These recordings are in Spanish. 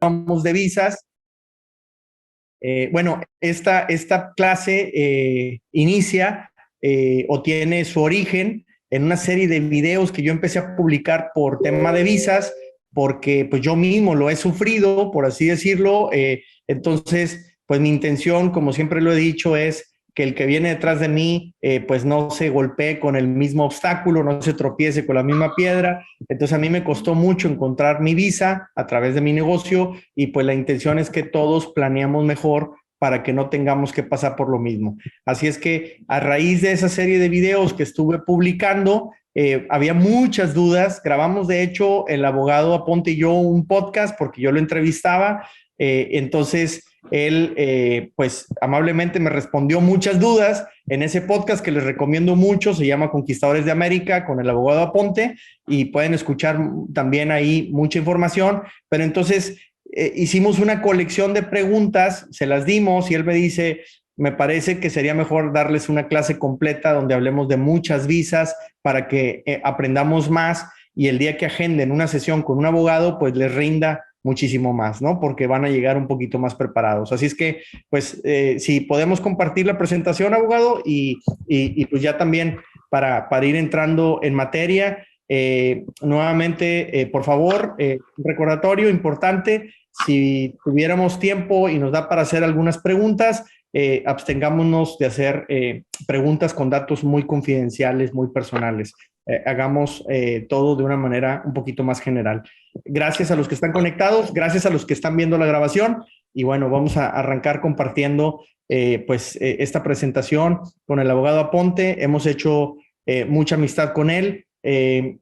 llamamos de visas. Bueno, esta clase inicia o tiene su origen en una serie de videos que yo empecé a publicar por tema de visas, porque pues yo mismo lo he sufrido, por así decirlo. Entonces, pues mi intención, como siempre lo he dicho, es que el que viene detrás de mí, pues no se golpee con el mismo obstáculo, no se tropiece con la misma piedra. Entonces a mí me costó mucho encontrar mi visa a través de mi negocio y pues la intención es que todos planeemos mejor para que no tengamos que pasar por lo mismo. Así es que a raíz de esa serie de videos que estuve publicando, había muchas dudas. Grabamos, de hecho, el abogado Aponte y yo un podcast porque yo lo entrevistaba. Entonces, él, pues, amablemente me respondió muchas dudas en ese podcast que les recomiendo mucho. Se llama Conquistadores de América con el abogado Aponte y pueden escuchar también ahí mucha información. Pero entonces hicimos una colección de preguntas, se las dimos y él me dice, me parece que sería mejor darles una clase completa donde hablemos de muchas visas para que aprendamos más y el día que agenden una sesión con un abogado, pues les rinda muchísimo más, ¿no? Porque van a llegar un poquito más preparados. Así es que, pues, si podemos compartir la presentación, abogado, y pues ya también para ir entrando en materia, nuevamente, por favor, un recordatorio importante, si tuviéramos tiempo y nos da para hacer algunas preguntas, abstengámonos de hacer preguntas con datos muy confidenciales, muy personales. Hagamos todo de una manera un poquito más general. Gracias a los que están conectados, gracias a los que están viendo la grabación y bueno, vamos a arrancar compartiendo esta presentación con el abogado Aponte. Hemos hecho mucha amistad con él,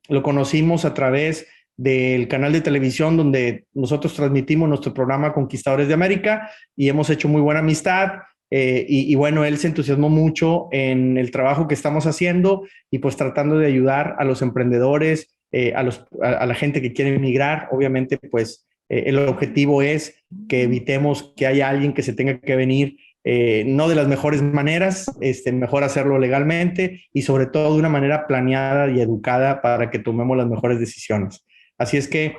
lo conocimos a través del canal de televisión donde nosotros transmitimos nuestro programa Conquistadores de América y hemos hecho muy buena amistad. Y bueno, él se entusiasmó mucho en el trabajo que estamos haciendo y pues tratando de ayudar a los emprendedores, a la gente que quiere emigrar. Obviamente, pues el objetivo es que evitemos que haya alguien que se tenga que venir no de las mejores maneras, mejor hacerlo legalmente y sobre todo de una manera planeada y educada para que tomemos las mejores decisiones. Así es que,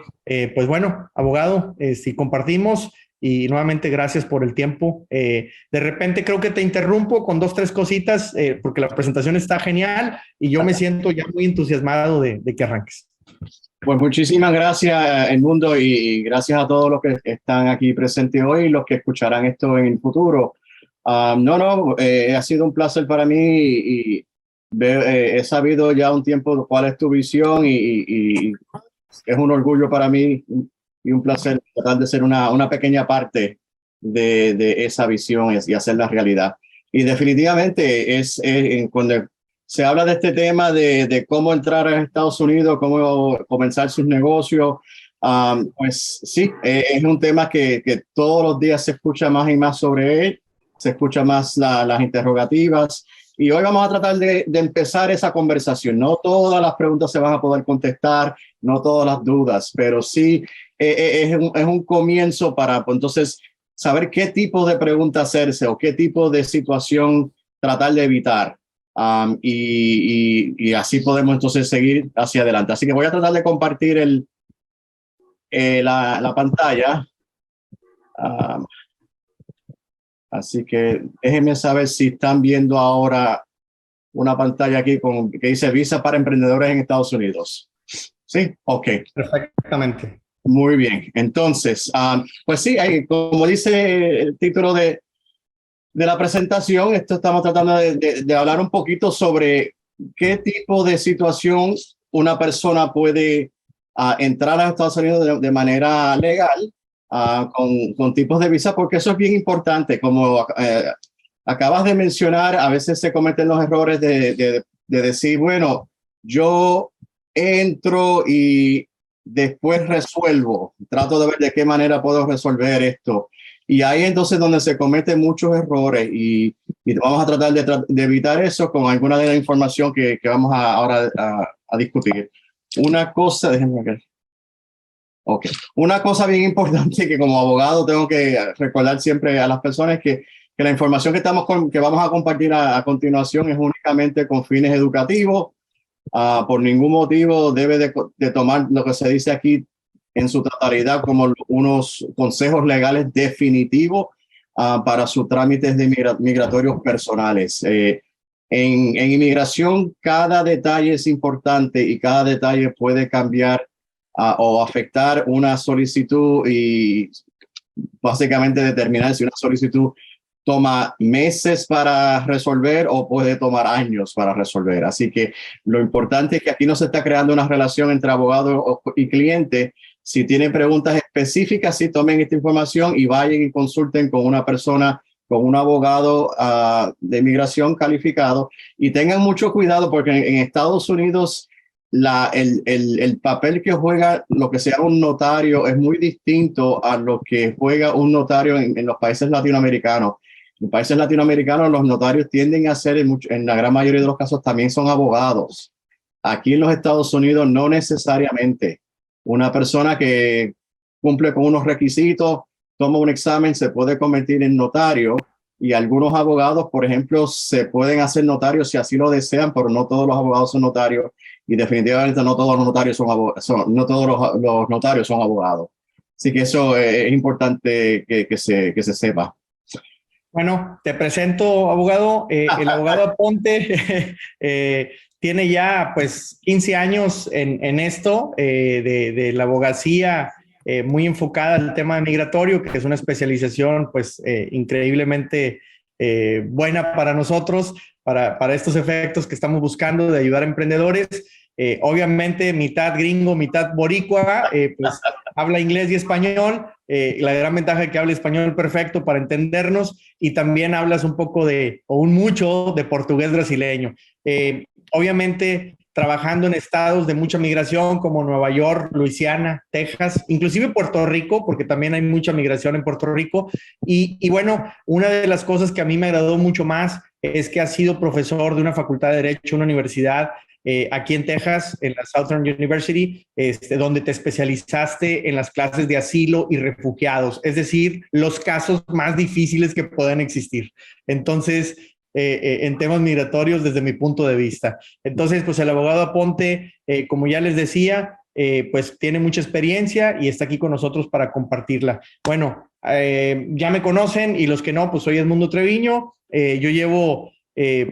pues bueno, abogado, si compartimos y nuevamente gracias por el tiempo. De repente creo que te interrumpo con 2, 3 cositas porque la presentación está genial y yo me siento ya muy entusiasmado de que arranques. Pues muchísimas gracias, Edmundo, y gracias a todos los que están aquí presentes hoy y los que escucharán esto en el futuro. Ha sido un placer para mí y he sabido ya un tiempo cuál es tu visión y es un orgullo para mí y un placer tratar de ser una pequeña parte de esa visión y hacerla realidad. Y definitivamente cuando se habla de este tema de cómo entrar a Estados Unidos, cómo comenzar sus negocios, pues sí, es un tema que todos los días se escucha más y más sobre él, se escucha más las interrogativas. Y hoy vamos a tratar de empezar esa conversación. No todas las preguntas se van a poder contestar, no todas las dudas, pero sí es un comienzo para pues, entonces saber qué tipo de pregunta hacerse o qué tipo de situación tratar de evitar. Y así podemos entonces seguir hacia adelante. Así que voy a tratar de compartir la pantalla. Así que déjenme saber si están viendo ahora una pantalla aquí que dice Visa para Emprendedores en Estados Unidos. ¿Sí? Ok. Perfectamente. Muy bien. Entonces, pues sí, como dice el título de la presentación, estamos tratando de hablar un poquito sobre qué tipo de situación una persona puede entrar a Estados Unidos de manera legal con tipos de visa, porque eso es bien importante. Como acabas de mencionar, a veces se cometen los errores de decir, bueno, yo entro y después resuelvo, trato de ver de qué manera puedo resolver esto. Y ahí entonces donde se cometen muchos errores y vamos a tratar de evitar eso con alguna de la información que vamos ahora a discutir. Una cosa, déjenme ver. Okay. Una cosa bien importante que como abogado tengo que recordar siempre a las personas que la información que vamos a compartir a continuación es únicamente con fines educativos. Por ningún motivo debe de tomar lo que se dice aquí en su totalidad como unos consejos legales definitivos para sus trámites de migratorios personales. En inmigración, cada detalle es importante y cada detalle puede cambiar o afectar una solicitud y básicamente determinar si una solicitud toma meses para resolver o puede tomar años para resolver. Así que lo importante es que aquí no se está creando una relación entre abogado y cliente. Si tienen preguntas específicas, sí tomen esta información y vayan y consulten con una persona, con un abogado de inmigración calificado, y tengan mucho cuidado porque en Estados Unidos el papel que juega lo que sea un notario es muy distinto a lo que juega un notario en los países latinoamericanos. En países latinoamericanos los notarios tienden a ser, en la gran mayoría de los casos, también son abogados. Aquí en los Estados Unidos no necesariamente. Una persona que cumple con unos requisitos, toma un examen, se puede convertir en notario, y algunos abogados, por ejemplo, se pueden hacer notarios si así lo desean, pero no todos los abogados son notarios y definitivamente no todos los notarios no todos los notarios son abogados. Así que eso es importante que se sepa. Bueno, te presento, abogado. El abogado Aponte tiene ya pues 15 años en esto de la abogacía, muy enfocada al tema migratorio, que es una especialización pues increíblemente buena para nosotros, para estos efectos que estamos buscando de ayudar a emprendedores. Obviamente mitad gringo, mitad boricua, pues habla inglés y español. La gran ventaja es que habla español perfecto para entendernos, y también hablas un poco o un mucho de portugués brasileño. Obviamente trabajando en estados de mucha migración como Nueva York, Luisiana, Texas, inclusive Puerto Rico, porque también hay mucha migración en Puerto Rico. Y bueno, una de las cosas que a mí me agradó mucho más es que has sido profesor de una facultad de Derecho, una universidad aquí en Texas, en la Southern University, donde te especializaste en las clases de asilo y refugiados, es decir, los casos más difíciles que puedan existir. Entonces, en temas migratorios desde mi punto de vista. Entonces, pues el abogado Aponte, como ya les decía, pues tiene mucha experiencia y está aquí con nosotros para compartirla. Bueno, ya me conocen, y los que no, pues soy Edmundo Treviño. Yo llevo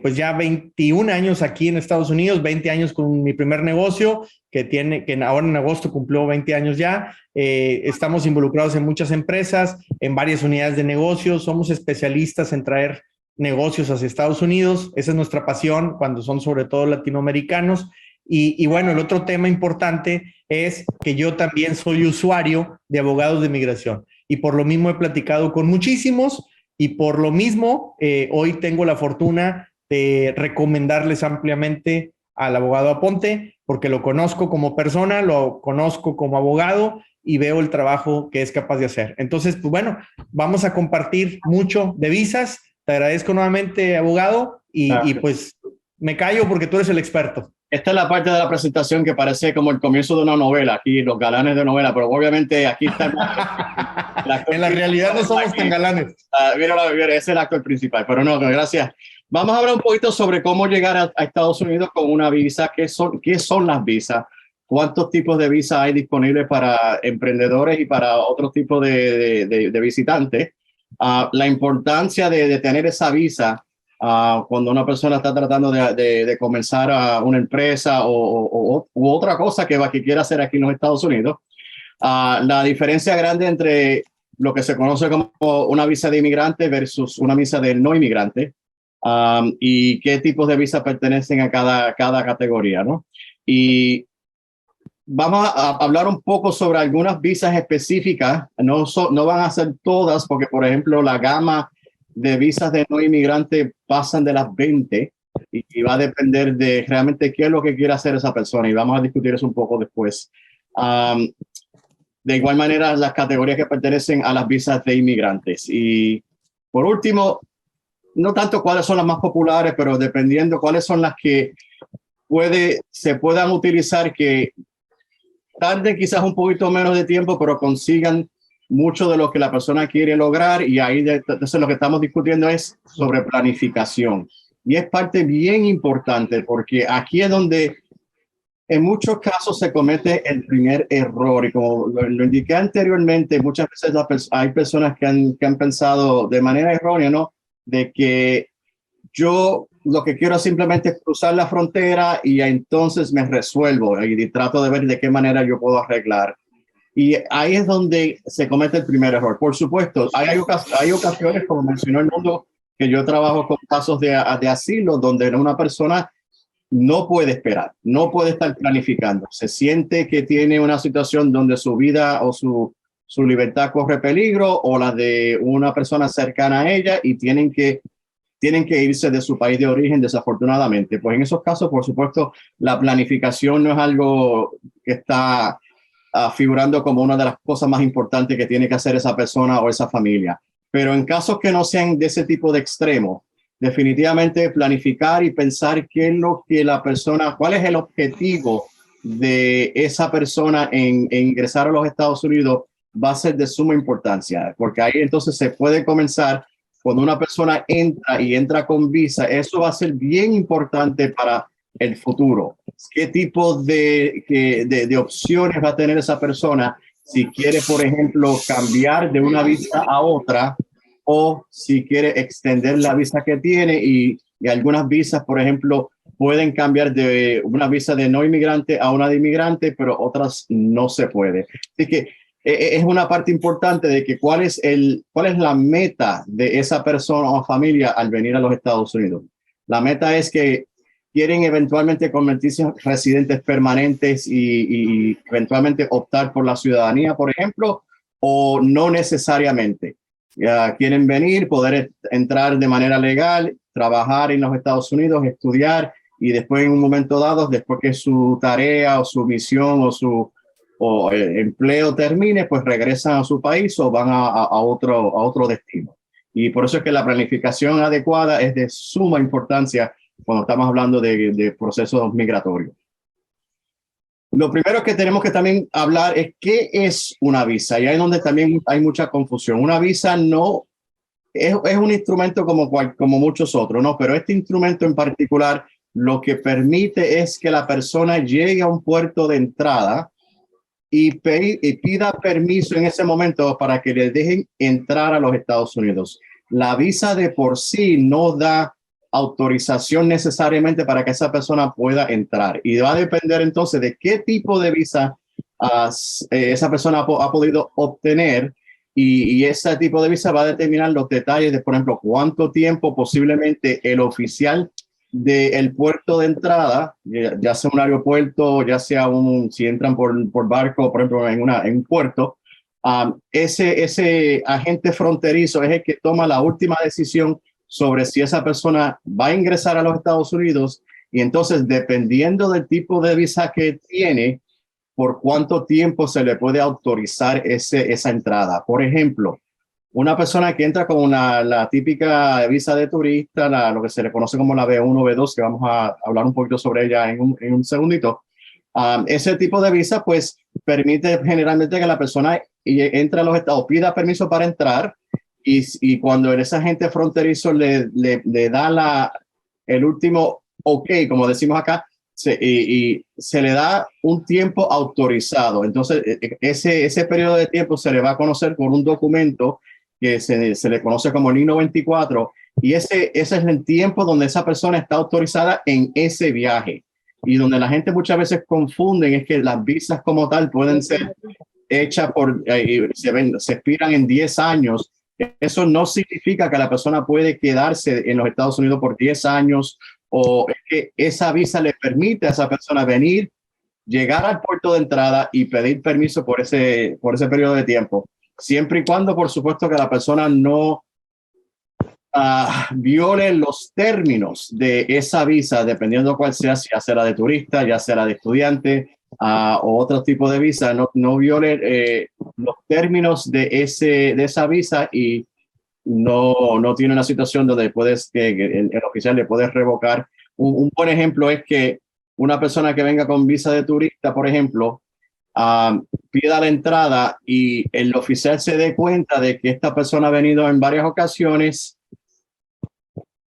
pues ya 21 años aquí en Estados Unidos, 20 años con mi primer negocio, que ahora en agosto cumplió 20 años ya. Estamos involucrados en muchas empresas, en varias unidades de negocios. Somos especialistas en traer negocios hacia Estados Unidos. Esa es nuestra pasión cuando son sobre todo latinoamericanos. Y bueno, el otro tema importante es que yo también soy usuario de abogados de migración, y por lo mismo he platicado con muchísimos, y por lo mismo hoy tengo la fortuna de recomendarles ampliamente al abogado Aponte, porque lo conozco como persona, lo conozco como abogado y veo el trabajo que es capaz de hacer. Entonces, pues bueno, vamos a compartir mucho de visas. Te agradezco nuevamente, abogado, y pues me callo porque tú eres el experto. Esta es la parte de la presentación que parece como el comienzo de una novela, aquí los galanes de novela, pero obviamente aquí está en la realidad no somos tan galanes. Mira, ese es el actor principal, pero no, gracias. Vamos a hablar un poquito sobre cómo llegar a Estados Unidos con una visa. ¿Qué son las visas? ¿Cuántos tipos de visas hay disponibles para emprendedores y para otros tipos de visitantes? La importancia de tener esa visa cuando una persona está tratando de comenzar una empresa u otra cosa que quiera hacer aquí en los Estados Unidos. La diferencia grande entre lo que se conoce como una visa de inmigrante versus una visa de no inmigrante, y qué tipos de visas pertenecen a cada categoría, ¿no? Y vamos a hablar un poco sobre algunas visas específicas. No van a ser todas, porque, por ejemplo, la gama de visas de no inmigrante pasan de las 20 y va a depender de realmente qué es lo que quiere hacer esa persona, y vamos a discutir eso un poco después. De igual manera, las categorías que pertenecen a las visas de inmigrantes. Y por último, no tanto cuáles son las más populares, pero dependiendo cuáles son las que se puedan utilizar, que tarden quizás un poquito menos de tiempo, pero consigan mucho de lo que la persona quiere lograr. Y ahí entonces lo que estamos discutiendo es sobre planificación. Y es parte bien importante, porque aquí es donde En muchos casos se comete el primer error y como lo indiqué anteriormente, muchas veces hay personas que han pensado de manera errónea, ¿no? De que yo lo que quiero simplemente es cruzar la frontera y entonces me resuelvo y trato de ver de qué manera yo puedo arreglar. Y ahí es donde se comete el primer error. Por supuesto, hay ocasiones, como mencionó el mundo, que yo trabajo con casos de asilo donde una persona no puede esperar, no puede estar planificando. Se siente que tiene una situación donde su vida o su libertad corre peligro o la de una persona cercana a ella y tienen que irse de su país de origen, desafortunadamente. Pues en esos casos, por supuesto, la planificación no es algo que está figurando como una de las cosas más importantes que tiene que hacer esa persona o esa familia. Pero en casos que no sean de ese tipo de extremo, definitivamente planificar y pensar qué es lo que la persona, cuál es el objetivo de esa persona en ingresar a los Estados Unidos va a ser de suma importancia, porque ahí entonces se puede comenzar cuando una persona entra y entra con visa, eso va a ser bien importante para el futuro. ¿Qué tipo de opciones va a tener esa persona si quiere, por ejemplo, cambiar de una visa a otra o si quiere extender la visa que tiene y algunas visas, por ejemplo, pueden cambiar de una visa de no inmigrante a una de inmigrante, pero otras no se puede. Así que es una parte importante de que cuál es la meta de esa persona o familia al venir a los Estados Unidos. La meta es que quieren eventualmente convertirse en residentes permanentes y eventualmente optar por la ciudadanía, por ejemplo, o no necesariamente. Quieren venir, poder entrar de manera legal, trabajar en los Estados Unidos, estudiar y después en un momento dado, después que su tarea o su misión o empleo termine, pues regresan a su país o van a otro destino. Y por eso es que la planificación adecuada es de suma importancia cuando estamos hablando de procesos migratorios. Lo primero que tenemos que también hablar es qué es una visa. Y ahí es donde también hay mucha confusión. Una visa no es un instrumento como muchos otros, ¿no? Pero este instrumento en particular lo que permite es que la persona llegue a un puerto de entrada y pida permiso en ese momento para que le dejen entrar a los Estados Unidos. La visa de por sí no da autorización necesariamente para que esa persona pueda entrar y va a depender entonces de qué tipo de visa esa persona ha podido obtener y ese tipo de visa va a determinar los detalles de, por ejemplo, cuánto tiempo posiblemente el oficial del puerto de entrada, ya sea un aeropuerto, ya sea si entran por barco, por ejemplo, en un puerto, ese agente fronterizo es el que toma la última decisión sobre si esa persona va a ingresar a los Estados Unidos y entonces dependiendo del tipo de visa que tiene, por cuánto tiempo se le puede autorizar esa entrada. Por ejemplo, una persona que entra con la típica visa de turista, lo que se le conoce como la B1 o B2, que vamos a hablar un poquito sobre ella en un segundito, ese tipo de visa pues permite generalmente que la persona entre a los Estados, pida permiso para entrar y cuando ese agente fronterizo le da el último ok, como decimos acá, y se le da un tiempo autorizado. Entonces, ese periodo de tiempo se le va a conocer por un documento que se le conoce como el I-94 y ese es el tiempo donde esa persona está autorizada en ese viaje. Y donde la gente muchas veces confunden es que las visas como tal pueden ser hechas se expiran en 10 años. Eso no significa que la persona puede quedarse en los Estados Unidos por 10 años o es que esa visa le permite a esa persona venir, llegar al puerto de entrada y pedir permiso por ese periodo de tiempo. Siempre y cuando, por supuesto, que la persona no viole los términos de esa visa, dependiendo cuál sea, si ya sea la de turista, ya sea la de estudiante o otro tipo de visa, no viole los términos de esa visa y no tiene una situación donde el oficial le puede revocar. Un buen ejemplo es que una persona que venga con visa de turista, por ejemplo, pida la entrada y el oficial se dé cuenta de que esta persona ha venido en varias ocasiones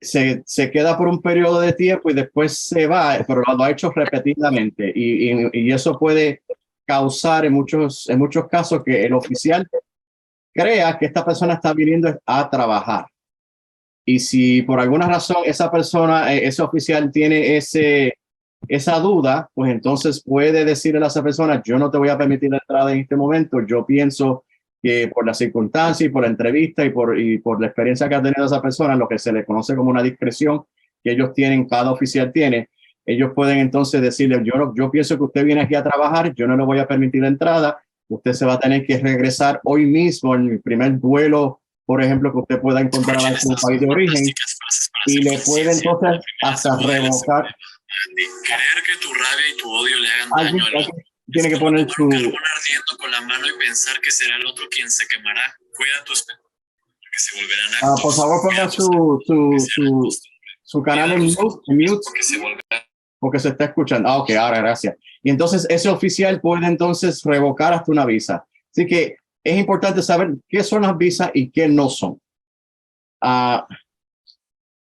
se queda por un periodo de tiempo y después se va, pero lo ha hecho repetidamente y eso puede causar en muchos casos que el oficial crea que esta persona está viniendo a trabajar. Y si por alguna razón esa persona, ese oficial tiene esa duda, pues entonces puede decirle a esa persona, yo no te voy a permitir la entrada en este momento, yo pienso que por las circunstancias y por la entrevista y por la experiencia que ha tenido esa persona, lo que se le conoce como una discreción que ellos tienen, cada oficial tiene, ellos pueden entonces decirle, yo pienso que usted viene aquí a trabajar, yo no le voy a permitir la entrada, usted se va a tener que regresar hoy mismo en el primer vuelo, por ejemplo, que usted pueda encontrar en su país de origen, y le puede entonces hasta revocar. Creer que tu rabia y tu odio le hagan daño al otro. Tiene que poner su carbón ardiendo con la mano y pensar que será el otro quien se quemará. Cuida tus que se volverán actos. por favor, ponga su canal en mute porque se está escuchando. Ok, ahora gracias. Y entonces ese oficial puede entonces revocar hasta una visa. Así que es importante saber qué son las visas y qué no son.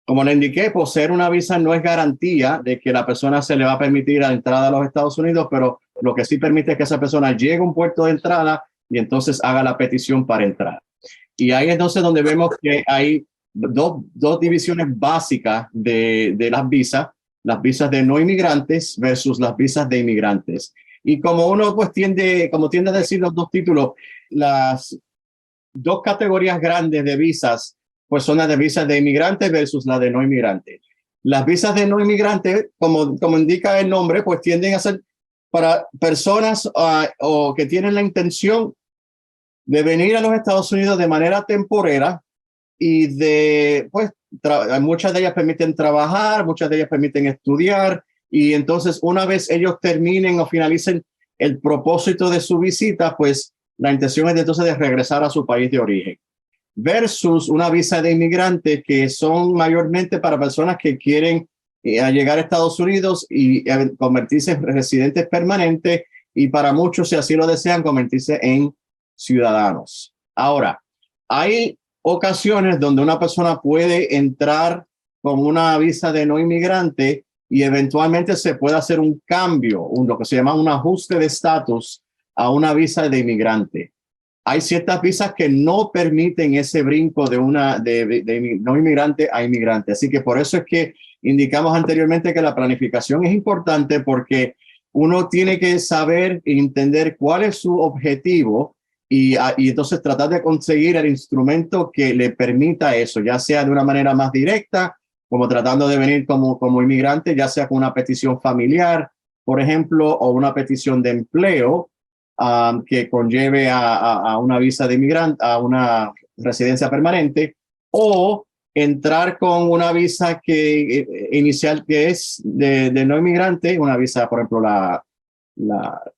Como le indiqué, poseer una visa no es garantía de que la persona se le va a permitir la entrada a los Estados Unidos, pero lo que sí permite es que esa persona llegue a un puerto de entrada y entonces haga la petición para entrar. Y ahí es entonces donde vemos que hay dos divisiones básicas de las visas de no inmigrantes versus las visas de inmigrantes. Y como uno pues tiende a decir los dos títulos, las dos categorías grandes de visas pues son las de visas de inmigrantes versus las de no inmigrantes. Las visas de no inmigrantes, como indica el nombre, pues tienden a ser para personas o que tienen la intención de venir a los Estados Unidos de manera temporera y pues muchas de ellas permiten trabajar, muchas de ellas permiten estudiar y entonces una vez ellos terminen o finalicen el propósito de su visita, pues la intención es entonces de regresar a su país de origen. Versus una visa de inmigrante que son mayormente para personas que quieren llegar a Estados Unidos y convertirse en residentes permanentes y para muchos, si así lo desean, convertirse en ciudadanos. Ahora, hay ocasiones donde una persona puede entrar con una visa de no inmigrante y eventualmente se puede hacer un cambio, lo que se llama un ajuste de estatus a una visa de inmigrante. Hay ciertas visas que no permiten ese brinco de no inmigrante a inmigrante. Así que por eso es que indicamos anteriormente que la planificación es importante porque uno tiene que saber y entender cuál es su objetivo y entonces tratar de conseguir el instrumento que le permita eso, ya sea de una manera más directa, como tratando de venir como inmigrante, ya sea con una petición familiar, por ejemplo, o una petición de empleo, que conlleve a una visa de inmigrante, a una residencia permanente, o entrar con una visa inicial que es de no inmigrante, una visa, por ejemplo, la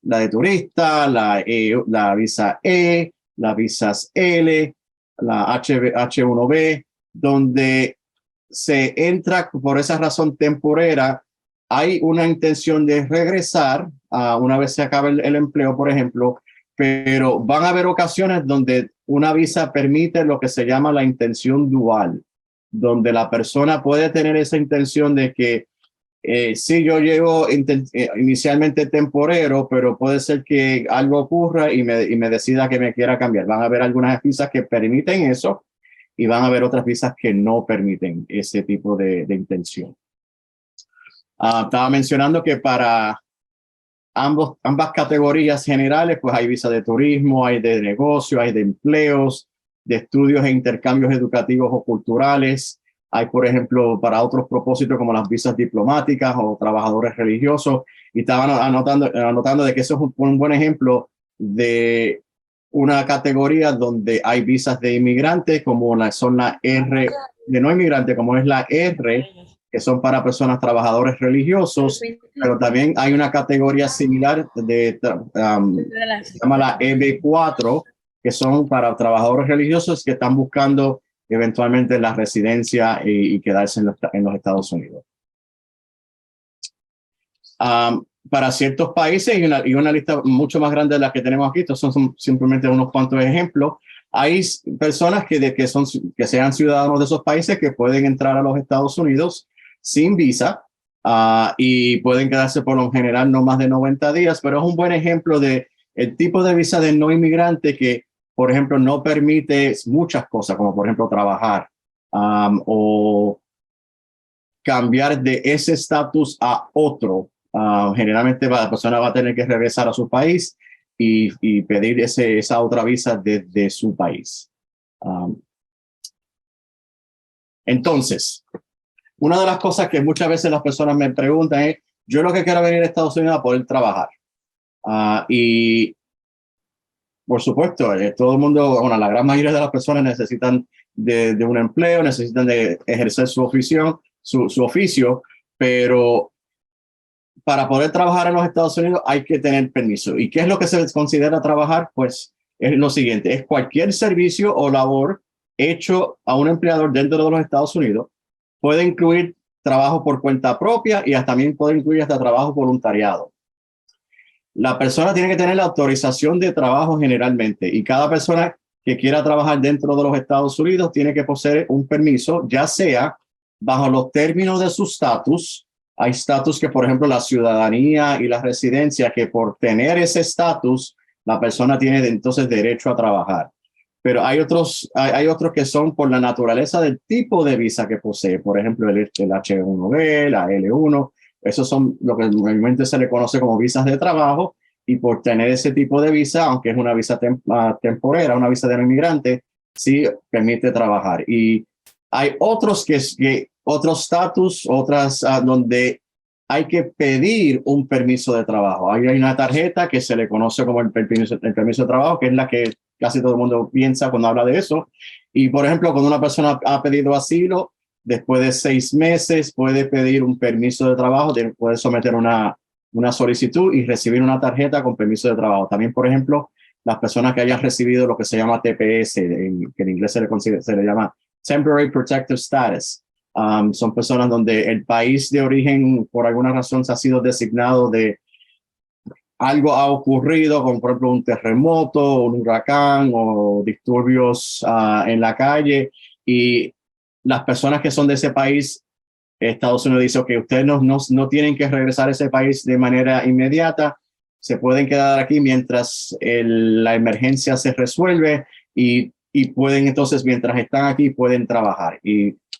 de turista, la visa E, las visas L, la H1B, donde se entra por esa razón temporera. Hay una intención de regresar una vez se acabe el empleo, por ejemplo, pero van a haber ocasiones donde una visa permite lo que se llama la intención dual, donde la persona puede tener esa intención de que sí, yo llego inicialmente temporero, pero puede ser que algo ocurra y me decida que me quiera cambiar. Van a haber algunas visas que permiten eso y van a haber otras visas que no permiten ese tipo de intención. Estaba mencionando que para ambas categorías generales, pues hay visa de turismo, hay de negocio, hay de empleos, de estudios e intercambios educativos o culturales. Hay, por ejemplo, para otros propósitos como las visas diplomáticas o trabajadores religiosos. Y estaban anotando de que eso es un buen ejemplo de una categoría donde hay visas de inmigrantes, como son la R, de no inmigrante, como es la R, que son para personas trabajadores religiosos, pero también hay una categoría similar se llama la EB4, que son para trabajadores religiosos que están buscando eventualmente la residencia y quedarse en los Estados Unidos. Para ciertos países y una lista mucho más grande de las que tenemos aquí, estos son simplemente unos cuantos ejemplos. Hay personas que sean ciudadanos de esos países que pueden entrar a los Estados Unidos sin visa y pueden quedarse por lo general no más de 90 días, pero es un buen ejemplo de el tipo de visa de no inmigrante que, por ejemplo, no permite muchas cosas, como por ejemplo trabajar o cambiar de ese estatus a otro. Generalmente la persona va a tener que regresar a su país y pedir esa otra visa desde su país. Entonces, una de las cosas que muchas veces las personas me preguntan es, yo lo que quiero venir a Estados Unidos a poder trabajar. Y por supuesto, todo el mundo, bueno, la gran mayoría de las personas necesitan de un empleo, necesitan de ejercer su oficio, pero para poder trabajar en los Estados Unidos hay que tener permiso. ¿Y qué es lo que se considera trabajar? Pues es lo siguiente, es cualquier servicio o labor hecho a un empleador dentro de los Estados Unidos. Puede incluir trabajo por cuenta propia y también puede incluir hasta trabajo voluntariado. La persona tiene que tener la autorización de trabajo generalmente y cada persona que quiera trabajar dentro de los Estados Unidos tiene que poseer un permiso, ya sea bajo los términos de su estatus. Hay estatus que, por ejemplo, la ciudadanía y la residencia, que por tener ese estatus, la persona tiene entonces derecho a trabajar. Pero hay otros que son por la naturaleza del tipo de visa que posee. Por ejemplo, el H1B, la L1. Esos son lo que normalmente se le conoce como visas de trabajo. Y por tener ese tipo de visa, aunque es una visa temporera, una visa de no inmigrante, sí permite trabajar. Y hay otros otros estatus, donde hay que pedir un permiso de trabajo. Hay una tarjeta que se le conoce como el permiso de trabajo, que es la que casi todo el mundo piensa cuando habla de eso. Y, por ejemplo, cuando una persona ha pedido asilo, después de 6 meses puede pedir un permiso de trabajo, puede someter una solicitud y recibir una tarjeta con permiso de trabajo. También, por ejemplo, las personas que hayan recibido lo que se llama TPS, que en inglés se le llama Temporary Protective Status. Son personas donde el país de origen, por alguna razón, se ha sido designado de algo ha ocurrido, como por ejemplo un terremoto, un huracán o disturbios en la calle, y las personas que son de ese país, Estados Unidos dice que ustedes no tienen que regresar a ese país de manera inmediata, se pueden quedar aquí mientras la emergencia se resuelve y pueden entonces, mientras están aquí, pueden trabajar,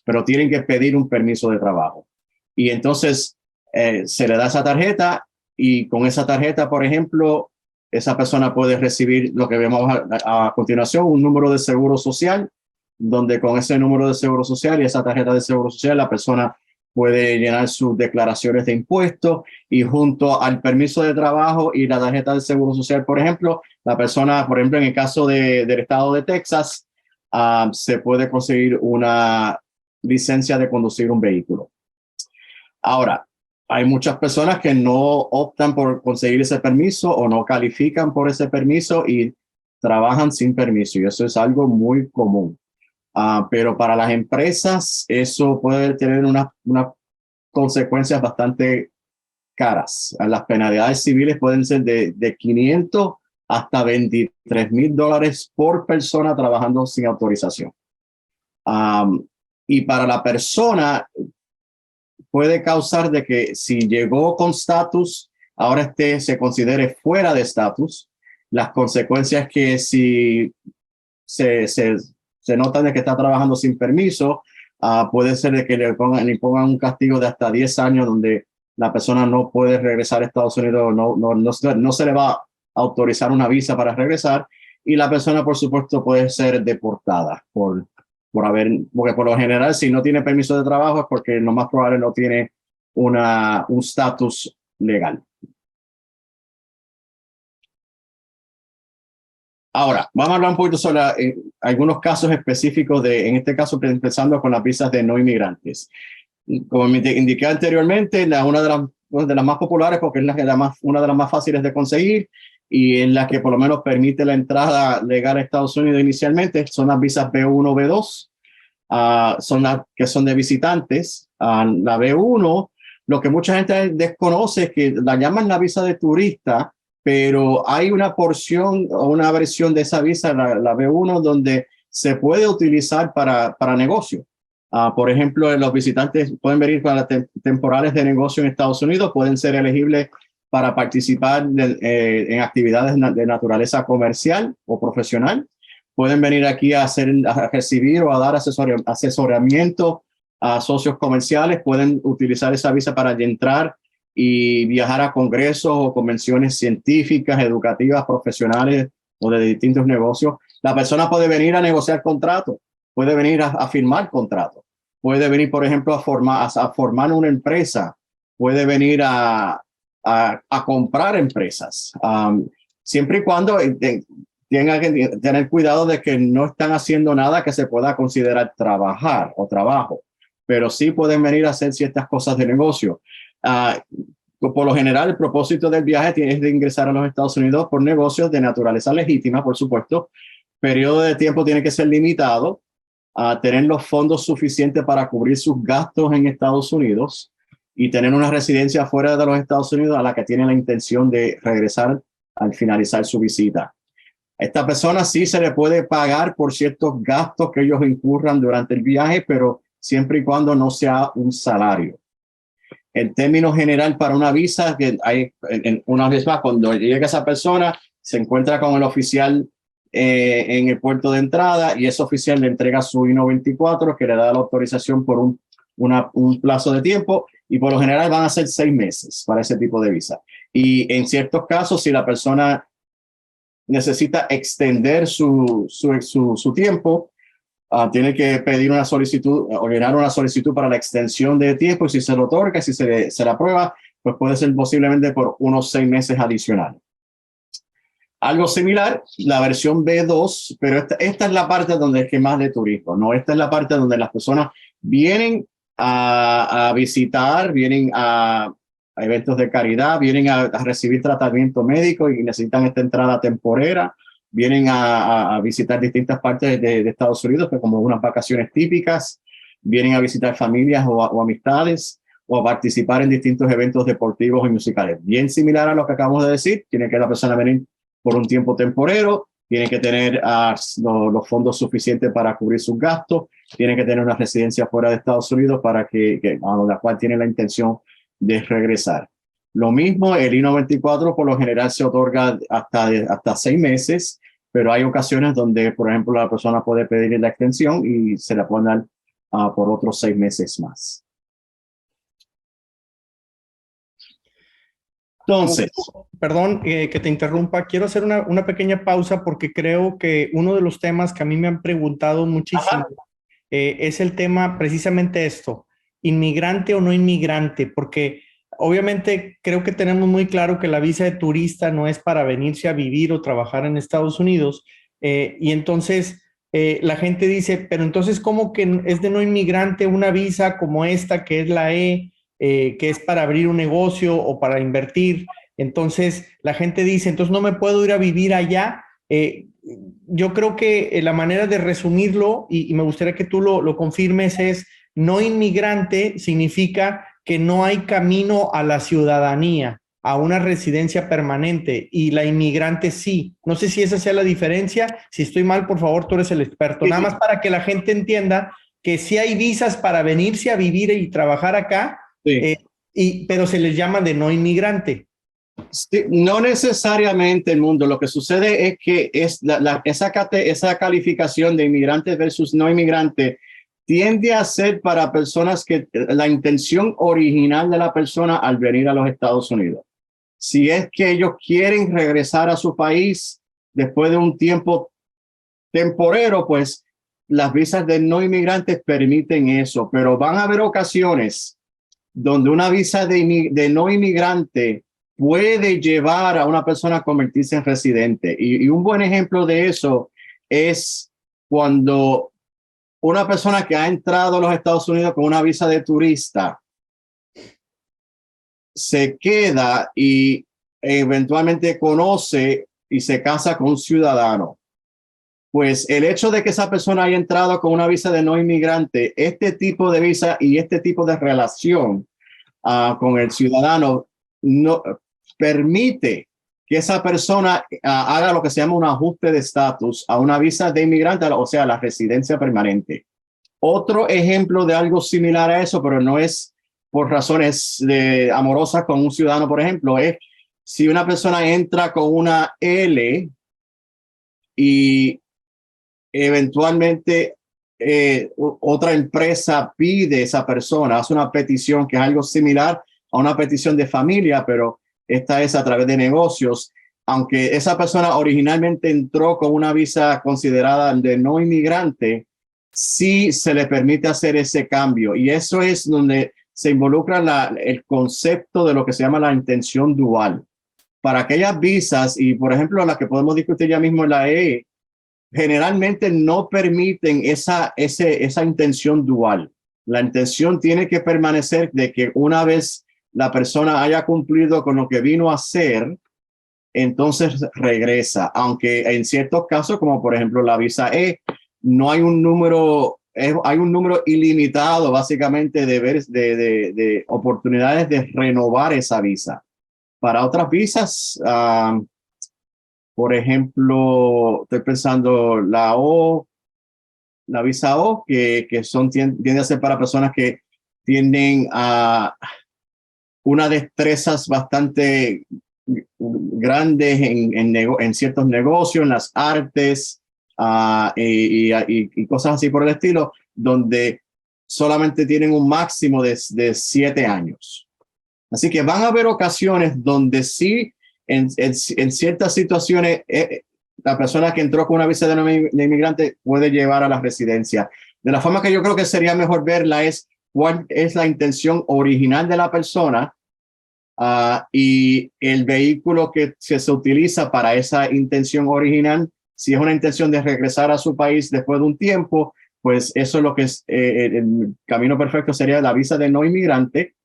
pero tienen que pedir un permiso de trabajo. Y entonces se le da esa tarjeta y con esa tarjeta, por ejemplo, esa persona puede recibir lo que vemos a continuación, un número de seguro social, donde con ese número de seguro social y esa tarjeta de seguro social, la persona puede llenar sus declaraciones de impuestos y junto al permiso de trabajo y la tarjeta de seguro social, por ejemplo, la persona, por ejemplo, en el caso del estado de Texas, se puede conseguir una licencia de conducir un vehículo. Ahora, hay muchas personas que no optan por conseguir ese permiso o no califican por ese permiso y trabajan sin permiso, y eso es algo muy común. Pero para las empresas eso puede tener unas consecuencias bastante caras. Las penalidades civiles pueden ser de 500 hasta $23,000 por persona trabajando sin autorización. Y para la persona puede causar de que si llegó con estatus, ahora se considere fuera de estatus. Las consecuencias que si se notan de que está trabajando sin permiso, puede ser de que le pongan un castigo de hasta 10 años donde la persona no puede regresar a Estados Unidos, no se le va a autorizar una visa para regresar, y la persona, por supuesto, puede ser deportada porque por lo general, si no tiene permiso de trabajo es porque lo más probable no tiene un estatus legal. Ahora, vamos a hablar un poquito sobre algunos casos específicos en este caso, empezando con las visas de no inmigrantes. Como me indiqué anteriormente, una de las más populares, porque es una de las más fáciles de conseguir y en la que por lo menos permite la entrada legal a Estados Unidos inicialmente, son las visas B1, B2, son las que son de visitantes. La B1, lo que mucha gente desconoce es que la llaman la visa de turista, pero hay una porción o una versión de esa visa, la B1, donde se puede utilizar para negocio. Por ejemplo, los visitantes pueden venir para temporales de negocio en Estados Unidos, pueden ser elegibles para participar en actividades de naturaleza comercial o profesional. Pueden venir aquí a recibir o a dar asesoramiento a socios comerciales. Pueden utilizar esa visa para entrar y viajar a congresos o convenciones científicas, educativas, profesionales o de distintos negocios. La persona puede venir a negociar contratos, puede venir a firmar contratos, puede venir, por ejemplo, a formar una empresa, puede venir a comprar empresas, siempre y cuando tengan que tener cuidado de que no están haciendo nada que se pueda considerar trabajo, pero sí pueden venir a hacer ciertas cosas de negocio. Por lo general, el propósito del viaje es de ingresar a los Estados Unidos por negocios de naturaleza legítima, por supuesto. Periodo de tiempo tiene que ser limitado, tener los fondos suficientes para cubrir sus gastos en Estados Unidos y tener una residencia fuera de los Estados Unidos a la que tiene la intención de regresar al finalizar su visita. A esta persona sí se le puede pagar por ciertos gastos que ellos incurran durante el viaje, pero siempre y cuando no sea un salario. En términos general, para una visa, que hay una vez más, cuando llega esa persona, se encuentra con el oficial en el puerto de entrada y ese oficial le entrega su I-94 que le da la autorización por un plazo de tiempo, y por lo general van a ser 6 meses para ese tipo de visa. Y en ciertos casos, si la persona necesita extender su tiempo, tiene que pedir una solicitud o llenar una solicitud para la extensión de tiempo, y si se lo otorga, si se le aprueba, pues puede ser posiblemente por unos 6 meses adicionales. Algo similar, la versión B2, pero esta es la parte donde es que más de turismo, ¿no? Esta es la parte donde las personas vienen a visitar, vienen a eventos de caridad, vienen a recibir tratamiento médico y necesitan esta entrada temporera, vienen a visitar distintas partes de Estados Unidos, que como unas vacaciones típicas, vienen a visitar familias o amistades, o a participar en distintos eventos deportivos y musicales. Bien similar a lo que acabamos de decir, tiene que la persona venir por un tiempo temporero, tiene que tener los fondos suficientes para cubrir sus gastos, tiene que tener una residencia fuera de Estados Unidos para a la cual tiene la intención de regresar. Lo mismo, el I-94 por lo general se otorga hasta 6 meses, pero hay ocasiones donde, por ejemplo, la persona puede pedir la extensión y se la pueden dar por otros 6 meses más. Entonces, perdón que te interrumpa, quiero hacer una pequeña pausa porque creo que uno de los temas que a mí me han preguntado muchísimo es el tema precisamente esto, inmigrante o no inmigrante, porque obviamente creo que tenemos muy claro que la visa de turista no es para venirse a vivir o trabajar en Estados Unidos, y entonces la gente dice, pero entonces ¿cómo que es de no inmigrante una visa como esta que es la que es para abrir un negocio o para invertir? Entonces la gente dice, entonces no me puedo ir a vivir allá. Yo creo que la manera de resumirlo, y me gustaría que tú lo confirmes, es no inmigrante significa que no hay camino a la ciudadanía, a una residencia permanente, y la inmigrante sí. No sé si esa sea la diferencia. Si estoy mal, por favor, tú eres el experto. Nada más para que la gente entienda que sí hay visas para venirse a vivir y trabajar acá, pero se les llama de no inmigrante. Sí, no necesariamente el mundo. Lo que sucede es que esa calificación de inmigrante versus no inmigrante tiende a ser para personas que la intención original de la persona al venir a los Estados Unidos. Si es que ellos quieren regresar a su país después de un tiempo temporero, pues las visas de no inmigrantes permiten eso, pero van a haber ocasiones donde una visa de no inmigrante puede llevar a una persona a convertirse en residente. Y un buen ejemplo de eso es cuando una persona que ha entrado a los Estados Unidos con una visa de turista se queda y eventualmente conoce y se casa con un ciudadano. Pues el hecho de que esa persona haya entrado con una visa de no inmigrante, este tipo de visa y este tipo de relación con el ciudadano no permite que esa persona haga lo que se llama un ajuste de estatus a una visa de inmigrante, o sea, la residencia permanente. Otro ejemplo de algo similar a eso, pero no es por razones amorosas con un ciudadano, por ejemplo, es si una persona entra con una L y eventualmente otra empresa pide esa persona, hace una petición que es algo similar a una petición de familia, pero esta es a través de negocios. Aunque esa persona originalmente entró con una visa considerada de no inmigrante, sí se le permite hacer ese cambio. Y eso es donde se involucra el concepto de lo que se llama la intención dual. Para aquellas visas, y por ejemplo las que podemos discutir ya mismo en la E, generalmente no permiten esa intención dual. La intención tiene que permanecer de que una vez la persona haya cumplido con lo que vino a hacer, entonces regresa. Aunque en ciertos casos, como por ejemplo la visa E, no hay un número, hay un número ilimitado básicamente de oportunidades de renovar esa visa. Para otras visas, por ejemplo, estoy pensando la visa O, que tiende a ser para personas que tienen unas destrezas bastante grandes en ciertos negocios, en las artes y cosas así por el estilo, donde solamente tienen un máximo de 7 años. Así que van a haber ocasiones donde sí, en ciertas situaciones, la persona que entró con una visa de inmigrante puede llevar a la residencia. De la forma que yo creo que sería mejor verla es cuál es la intención original de la persona y el vehículo que se utiliza para esa intención original. Si es una intención de regresar a su país después de un tiempo, pues eso es lo que es el camino perfecto, sería la visa de no inmigrante,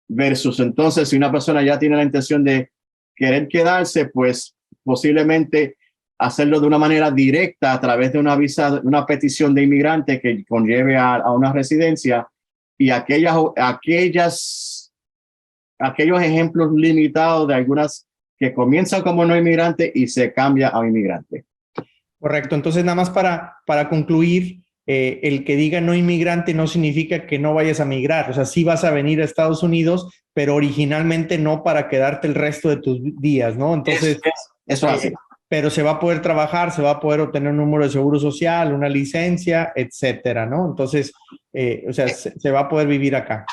versus entonces si una persona ya tiene la intención de querer quedarse, pues posiblemente hacerlo de una manera directa a través de una visa, una petición de inmigrante que conlleve a una residencia, y aquellos ejemplos limitados de algunas que comienzan como no inmigrante y se cambia a inmigrante. Correcto. Entonces, nada más para concluir, el que diga no inmigrante no significa que no vayas a migrar. O sea, sí vas a venir a Estados Unidos, pero originalmente no para quedarte el resto de tus días, ¿no? Entonces, eso es así. Pero se va a poder trabajar, se va a poder obtener un número de seguro social, una licencia, etcétera, ¿no? Entonces, o sea, se va a poder vivir acá.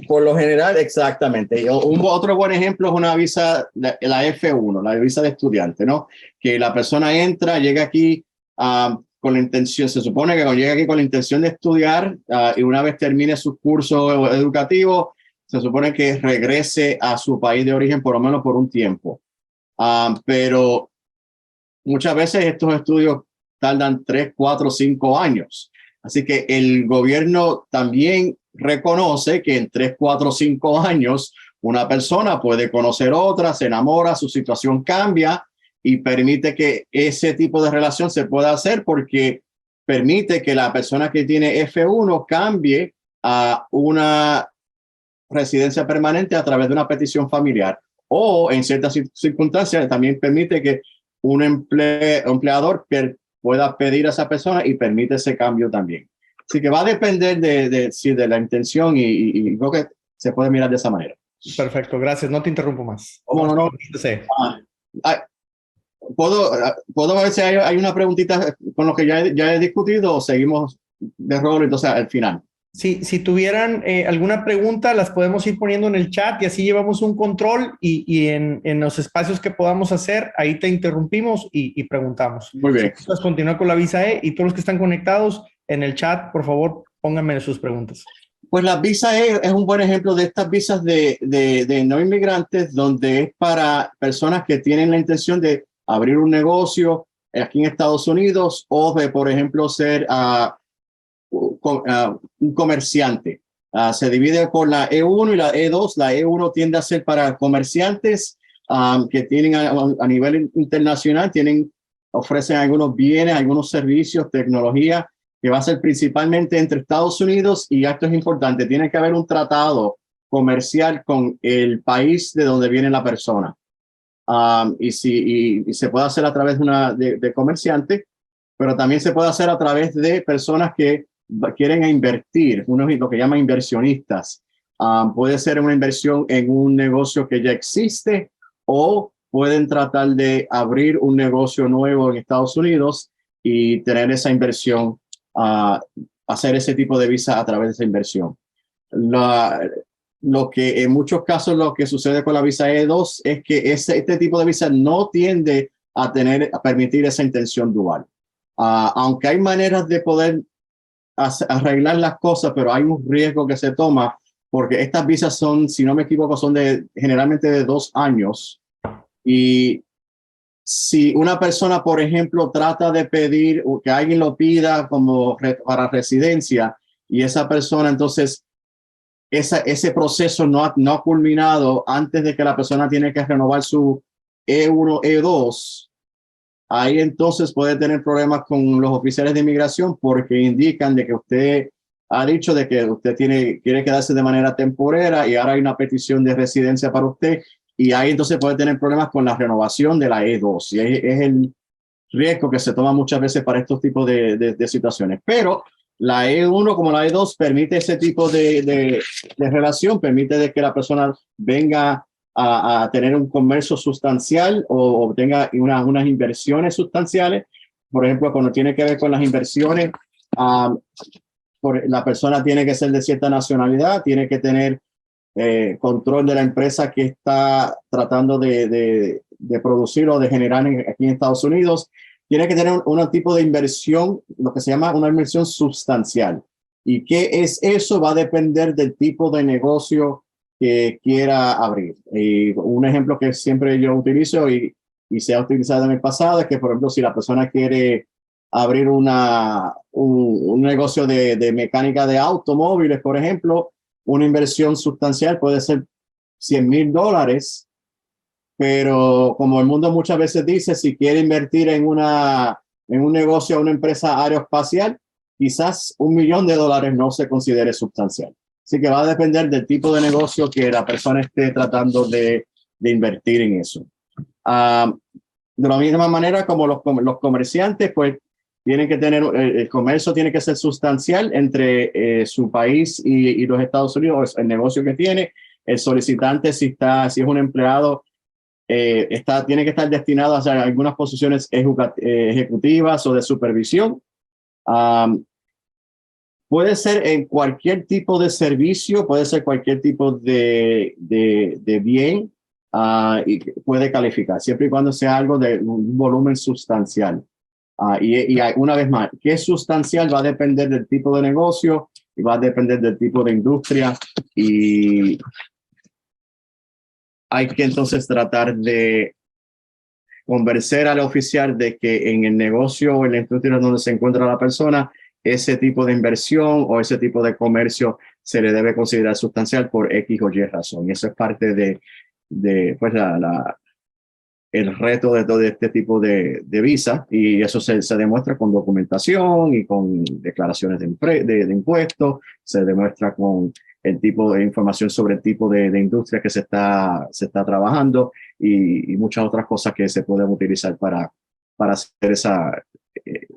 Por lo general, exactamente. Otro buen ejemplo es una visa, la F1, la visa de estudiante, ¿no? Que la persona entra, llega aquí con la intención, se supone que cuando llega aquí con la intención de estudiar y una vez termine su curso educativo, se supone que regrese a su país de origen por lo menos por un tiempo. Pero muchas veces estos estudios tardan 3, 4, 5 años. Así que el gobierno también reconoce que en 3, 4, 5 años una persona puede conocer otra, se enamora, su situación cambia y permite que ese tipo de relación se pueda hacer, porque permite que la persona que tiene F1 cambie a una residencia permanente a través de una petición familiar, o en ciertas circunstancias también permite que un empleador pueda pedir a esa persona y permite ese cambio también. Así que va a depender de la intención y creo que se puede mirar de esa manera. Perfecto, gracias. No te interrumpo más. ¿Cómo no? ¿Puedo ver si hay una preguntita con lo que ya he discutido o seguimos de rol entonces al final? Sí, si tuvieran alguna pregunta, las podemos ir poniendo en el chat y así llevamos un control y en los espacios que podamos hacer, ahí te interrumpimos y preguntamos. Muy bien. Entonces, continuar con la visa E y todos los que están conectados en el chat, por favor, pónganme sus preguntas. Pues la visa E es un buen ejemplo de estas visas de no inmigrantes, donde es para personas que tienen la intención de abrir un negocio aquí en Estados Unidos o de, por ejemplo, ser un comerciante. Se divide por la E1 y la E2. La E1 tiende a ser para comerciantes que tienen a nivel internacional, ofrecen algunos bienes, algunos servicios, tecnología, que va a ser principalmente entre Estados Unidos, y esto es importante, tiene que haber un tratado comercial con el país de donde viene la persona. y se puede hacer a través de comerciantes, pero también se puede hacer a través de personas que quieren invertir, lo que llaman inversionistas. Puede ser una inversión en un negocio que ya existe o pueden tratar de abrir un negocio nuevo en Estados Unidos y tener esa inversión, hacer ese tipo de visa a través de esa inversión. Lo que en muchos casos lo que sucede con la visa E2 es que este tipo de visa no tiende a permitir esa intención dual. Aunque hay maneras de poder arreglar las cosas, pero hay un riesgo que se toma porque estas visas son, si no me equivoco, son generalmente de 2 años. Y si una persona, por ejemplo, trata de pedir o que alguien lo pida como para residencia y esa persona entonces ese proceso no ha culminado antes de que la persona tiene que renovar su E1, E2, ahí entonces puede tener problemas con los oficiales de inmigración porque indican de que usted ha dicho de que usted quiere quedarse de manera temporera y ahora hay una petición de residencia para usted y ahí entonces puede tener problemas con la renovación de la E2 y es el riesgo que se toma muchas veces para estos tipos de situaciones. Pero la E1 como la E2 permite ese tipo de relación, permite de que la persona venga a tener un comercio sustancial o tenga unas inversiones sustanciales. Por ejemplo, cuando tiene que ver con las inversiones, la persona tiene que ser de cierta nacionalidad, tiene que tener control de la empresa que está tratando de producir o de generar aquí en Estados Unidos. Tiene que tener un tipo de inversión, lo que se llama una inversión sustancial. ¿Y qué es eso? Va a depender del tipo de negocio que quiera abrir. Y un ejemplo que siempre yo utilizo y se ha utilizado en el pasado es que, por ejemplo, si la persona quiere abrir un negocio de mecánica de automóviles, por ejemplo, una inversión sustancial puede ser $100,000, pero como el mundo muchas veces dice, si quiere invertir en un negocio, una empresa aeroespacial, quizás $1,000,000 no se considere sustancial. Así que va a depender del tipo de negocio que la persona esté tratando de invertir en eso. De la misma manera como los comerciantes, pues tienen que tener, el comercio tiene que ser sustancial entre su país y los Estados Unidos, el negocio que tiene. El solicitante, si es un empleado, tiene que estar destinado a hacer algunas posiciones ejecutivas o de supervisión. Puede ser en cualquier tipo de servicio, puede ser cualquier tipo de bien y puede calificar, siempre y cuando sea algo de un volumen sustancial. Y una vez más, ¿qué es sustancial? Va a depender del tipo de negocio y va a depender del tipo de industria y hay que entonces tratar de convencer al oficial de que en el negocio o en la industria donde se encuentra la persona, ese tipo de inversión o ese tipo de comercio se le debe considerar sustancial por X o Y razón. Y eso es parte de pues el reto de todo este tipo de visa y eso se demuestra con documentación y con declaraciones de impuestos, se demuestra con el tipo de información sobre el tipo de industria que se está trabajando y muchas otras cosas que se pueden utilizar para hacer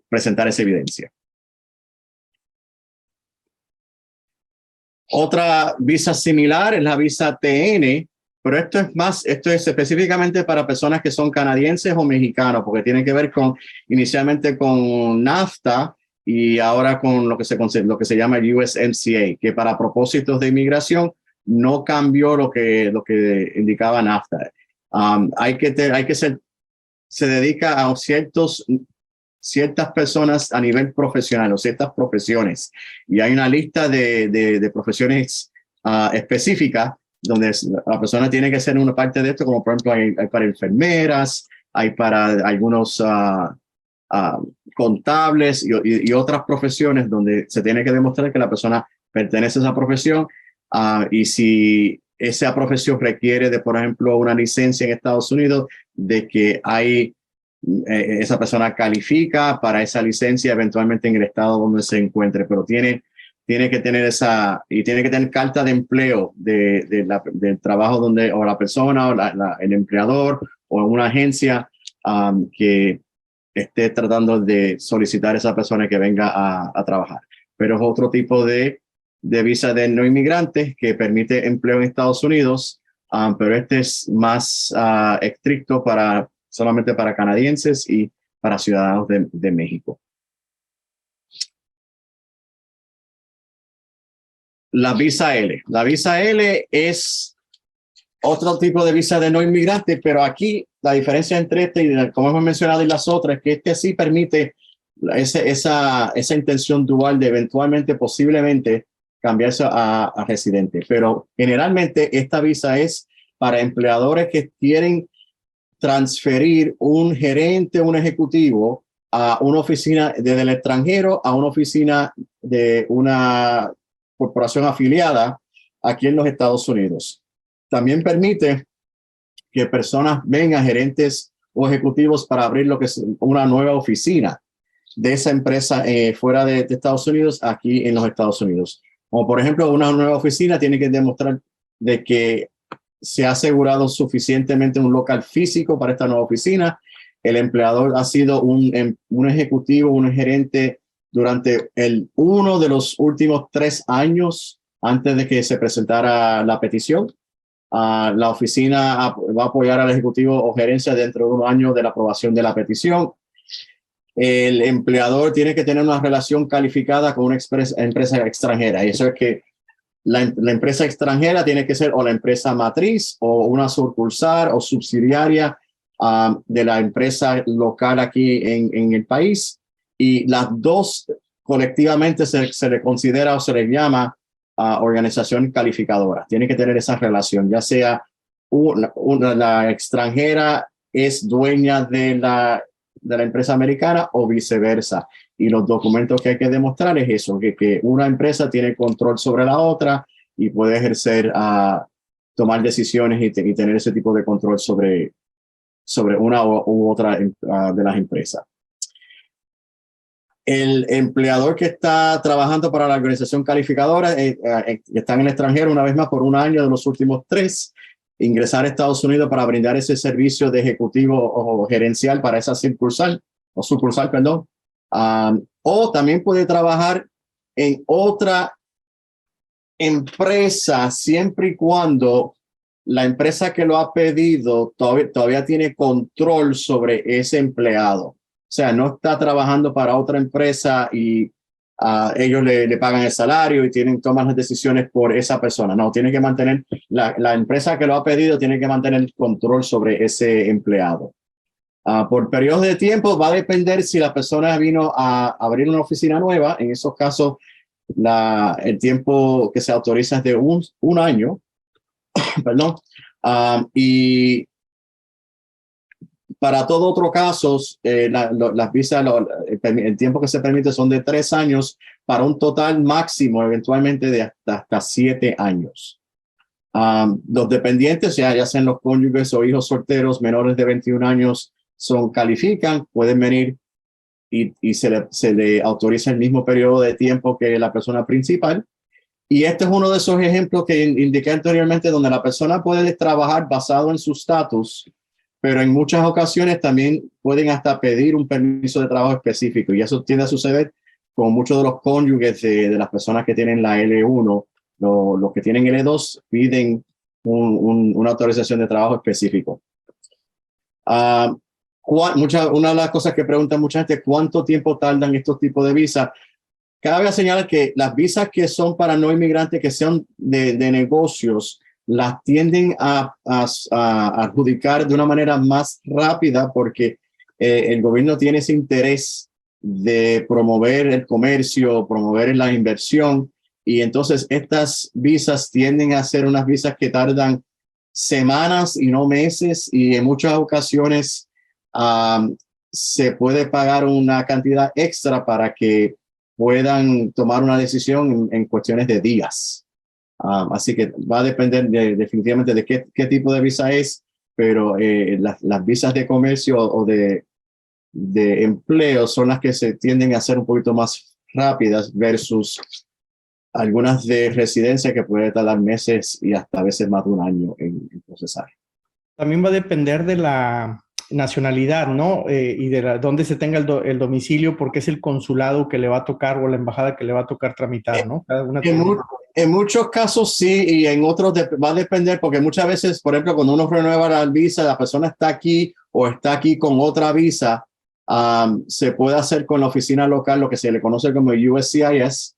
presentar esa evidencia. Otra visa similar es la visa TN, pero esto es específicamente para personas que son canadienses o mexicanos, porque tiene que ver inicialmente con NAFTA y ahora con lo que se llama el USMCA, que para propósitos de inmigración no cambió lo que indicaba NAFTA. Se dedica a ciertas personas a nivel profesional o ciertas profesiones. Y hay una lista de profesiones específicas donde la persona tiene que ser una parte de esto, como por ejemplo hay para enfermeras, hay para algunos contables y otras profesiones donde se tiene que demostrar que la persona pertenece a esa profesión y si esa profesión requiere de, por ejemplo, una licencia en Estados Unidos, de que esa persona califica para esa licencia eventualmente en el estado donde se encuentre, pero tiene que tener tiene que tener carta de empleo del trabajo donde o la persona o el empleador o una agencia que esté tratando de solicitar a esa persona que venga a trabajar. Pero es otro tipo de visa de no inmigrantes que permite empleo en Estados Unidos, pero este es más estricto solamente para canadienses y para ciudadanos de México. La visa L. La visa L es otro tipo de visa de no inmigrante, pero aquí la diferencia entre este y como hemos mencionado y las otras es que este sí permite esa intención dual de eventualmente, posiblemente, cambiarse a residente. Pero generalmente esta visa es para empleadores que quieren transferir un gerente, un ejecutivo a una oficina desde el extranjero a una oficina de una corporación afiliada aquí en los Estados Unidos. También permite que personas vengan, gerentes o ejecutivos, para abrir lo que es una nueva oficina de esa empresa fuera de Estados Unidos, aquí en los Estados Unidos. Como por ejemplo, una nueva oficina tiene que demostrar de que se ha asegurado suficientemente un local físico para esta nueva oficina. El empleador ha sido un ejecutivo, un gerente durante uno de los últimos 3 años antes de que se presentara la petición. La oficina va a apoyar al ejecutivo o gerencia dentro de 1 año de la aprobación de la petición. El empleador tiene que tener una relación calificada con una empresa extranjera. Y eso es que la empresa extranjera tiene que ser o la empresa matriz o una sucursal o subsidiaria de la empresa local aquí en el país. Y las dos colectivamente se le considera o se le llama organización calificadora. Tiene que tener esa relación, ya sea la extranjera es dueña de la empresa americana o viceversa. Y los documentos que hay que demostrar es eso, que una empresa tiene control sobre la otra y puede ejercer, tomar decisiones y tener ese tipo de control sobre una u otra de las empresas. El empleador que está trabajando para la organización calificadora está en el extranjero, una vez más, por 1 año de los últimos 3, ingresar a Estados Unidos para brindar ese servicio de ejecutivo o gerencial para esa sucursal, perdón. O también puede trabajar en otra empresa siempre y cuando la empresa que lo ha pedido todavía tiene control sobre ese empleado. O sea, no está trabajando para otra empresa y ellos le pagan el salario y toman las decisiones por esa persona. No, tiene que mantener, la empresa que lo ha pedido tiene que mantener el control sobre ese empleado. Por periodos de tiempo va a depender si la persona vino a abrir una oficina nueva. En esos casos, el tiempo que se autoriza es de un año. Perdón. Y para todo otro casos, las visas, el tiempo que se permite son de 3 años para un total máximo eventualmente de hasta 7 años. Los dependientes, ya sean los cónyuges o hijos solteros menores de 21 años, califican, pueden venir y se le autoriza el mismo periodo de tiempo que la persona principal. Y este es uno de esos ejemplos que indiqué anteriormente, donde la persona puede trabajar basado en su estatus, pero en muchas ocasiones también pueden hasta pedir un permiso de trabajo específico. Y eso tiende a suceder con muchos de los cónyuges de las personas que tienen la L1. Los que tienen L2 piden una autorización de trabajo específico. Una de las cosas que preguntan mucha gente, ¿cuánto tiempo tardan estos tipos de visas? Cabe señalar que las visas que son para no inmigrantes, que sean de negocios, las tienden a adjudicar de una manera más rápida porque el gobierno tiene ese interés de promover el comercio, promover la inversión, y entonces estas visas tienden a ser unas visas que tardan semanas y no meses, y en muchas ocasiones se puede pagar una cantidad extra para que puedan tomar una decisión en cuestiones de días. Así que va a depender definitivamente de qué tipo de visa es, pero las visas de comercio o de empleo son las que se tienden a ser un poquito más rápidas versus algunas de residencia que puede tardar meses y hasta a veces más de 1 año en procesar. también va a depender de la nacionalidad, ¿no? Y de dónde se tenga el domicilio, porque es el consulado que le va a tocar o la embajada que le va a tocar tramitar, ¿no? Cada una En muchos casos sí, y en otros va a depender, porque muchas veces, por ejemplo, cuando uno renueva la visa, la persona está aquí o está aquí con otra visa, se puede hacer con la oficina local, lo que se le conoce como USCIS,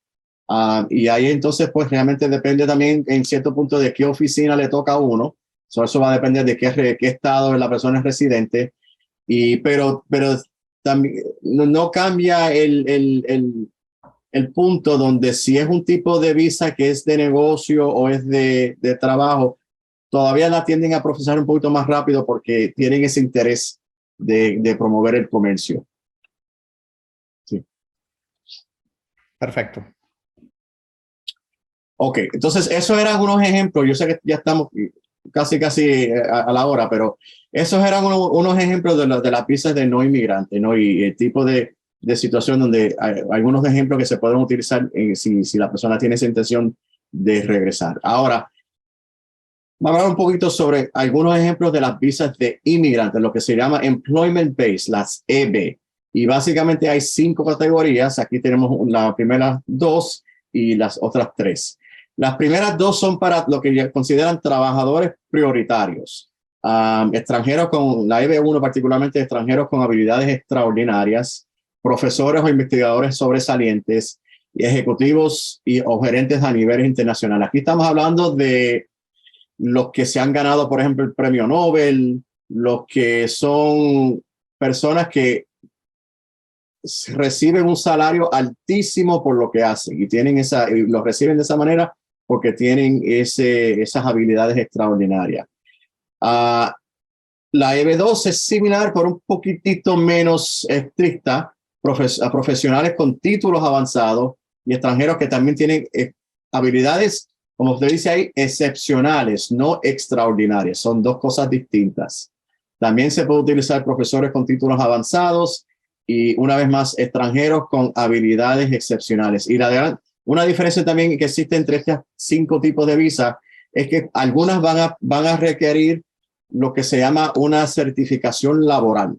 y ahí entonces pues realmente depende también en cierto punto de qué oficina le toca a uno. Eso va a depender de qué estado la persona es residente, pero también no cambia el punto donde si es un tipo de visa que es de negocio o es de trabajo, todavía la tienden a procesar un poquito más rápido porque tienen ese interés de promover el comercio. Sí. Perfecto. Ok, entonces esos eran unos ejemplos. Yo sé que ya estamos casi a la hora, pero esos eran unos ejemplos de las visas de no inmigrantes, ¿no? Y el tipo de situación donde hay algunos ejemplos que se pueden utilizar si la persona tiene esa intención de regresar. Ahora, vamos a hablar un poquito sobre algunos ejemplos de las visas de inmigrantes, lo que se llama Employment Based, las EB. Y básicamente hay 5 categorías. Aquí tenemos las primeras 2 y las otras 3. Las primeras 2 son para lo que consideran trabajadores prioritarios. Extranjeros con la EB1, particularmente extranjeros con habilidades extraordinarias, profesores o investigadores sobresalientes y ejecutivos o gerentes a nivel internacional. Aquí estamos hablando de los que se han ganado, por ejemplo, el premio Nobel, los que son personas que reciben un salario altísimo por lo que hacen y lo reciben de esa manera porque tienen esas habilidades extraordinarias. La EB2 es similar, pero un poquitito menos estricta, a profesionales con títulos avanzados y extranjeros que también tienen habilidades, como usted dice ahí, excepcionales, no extraordinarias. Son 2 cosas distintas. También se puede utilizar profesores con títulos avanzados y, una vez más, extranjeros con habilidades excepcionales. Y una diferencia también que existe entre estos 5 tipos de visa es que algunas van a requerir lo que se llama una certificación laboral,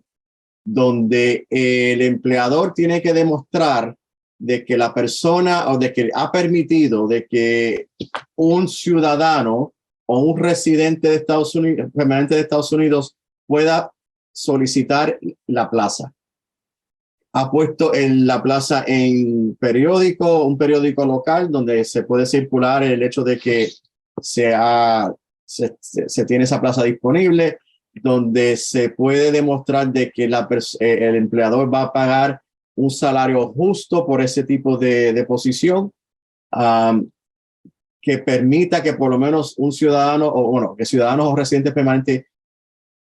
donde el empleador tiene que demostrar de que la persona o de que ha permitido de que un ciudadano o un residente de Estados Unidos, permanente de Estados Unidos, pueda solicitar la plaza. Ha puesto en la plaza en un periódico local donde se puede circular el hecho de que se tiene esa plaza disponible, donde se puede demostrar de que el empleador va a pagar un salario justo por ese tipo de posición, que permita que por lo menos un ciudadano, que ciudadanos o residentes permanentes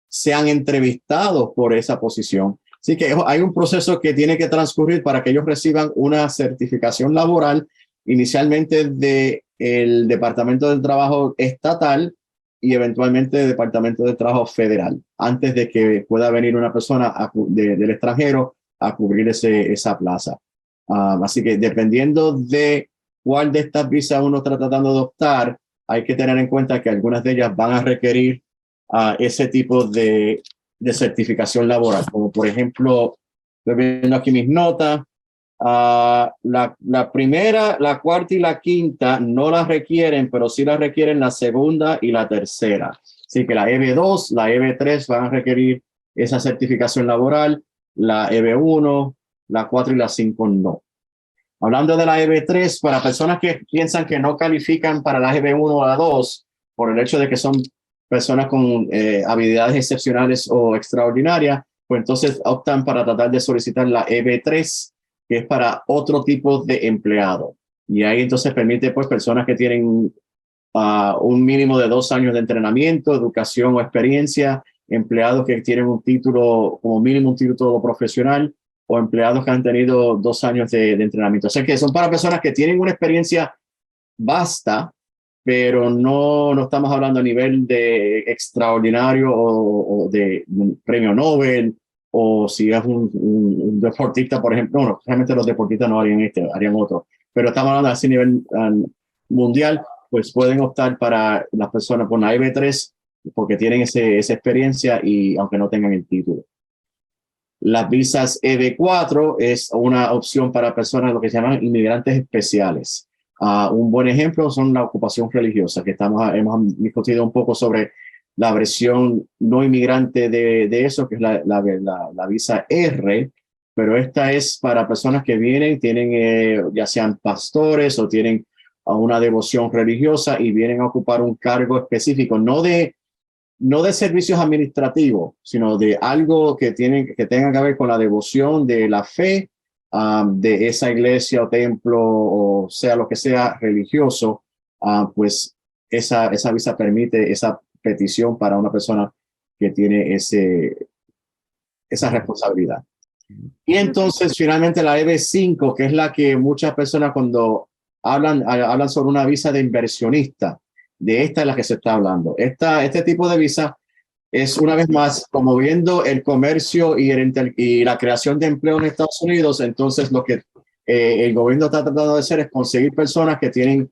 sean entrevistados por esa posición. Así que hay un proceso que tiene que transcurrir para que ellos reciban una certificación laboral, inicialmente del Departamento del Trabajo Estatal y eventualmente del Departamento del Trabajo Federal, antes de que pueda venir una persona del extranjero a cubrir esa plaza. Así que dependiendo de cuál de estas visas uno está tratando de optar, hay que tener en cuenta que algunas de ellas van a requerir ese tipo de certificación laboral, como por ejemplo, estoy viendo aquí mis notas, la primera, la cuarta y la quinta no las requieren, pero sí las requieren la segunda y la tercera. Así que la EB2, la EB3 van a requerir esa certificación laboral, la EB1, la 4 y la 5 no. Hablando de la EB3, para personas que piensan que no califican para la EB1 o la 2, por el hecho de que son personas con habilidades excepcionales o extraordinarias, pues entonces optan para tratar de solicitar la EB3, que es para otro tipo de empleado. Y ahí entonces permite pues personas que tienen un mínimo de 2 años de entrenamiento, educación o experiencia, empleados que tienen un título, como mínimo un título profesional, o empleados que han tenido 2 años de entrenamiento. O sea que son para personas que tienen una experiencia vasta, pero no estamos hablando a nivel de extraordinario o de premio Nobel, o si es un deportista, por ejemplo. No, realmente los deportistas no harían harían otro, pero estamos hablando a ese nivel mundial, pues pueden optar para las personas por la EB3 porque tienen esa experiencia y aunque no tengan el título. Las visas EB4 es una opción para personas, lo que se llaman inmigrantes especiales. Un buen ejemplo son la ocupación religiosa, que hemos discutido un poco sobre la versión no inmigrante de eso, que es la visa R, pero esta es para personas que vienen, tienen ya sean pastores o tienen una devoción religiosa y vienen a ocupar un cargo específico, no de servicios administrativos, sino de algo que tenga que ver con la devoción de la fe de esa iglesia o templo o sea lo que sea religioso, pues esa visa permite esa petición para una persona que tiene esa responsabilidad. Y entonces finalmente la EB5, que es la que muchas personas cuando hablan sobre una visa de inversionista, de esta es la que se está hablando. Este tipo de visa es una vez más promoviendo el comercio y la creación de empleo en Estados Unidos. Entonces lo que el gobierno está tratando de hacer es conseguir personas que tienen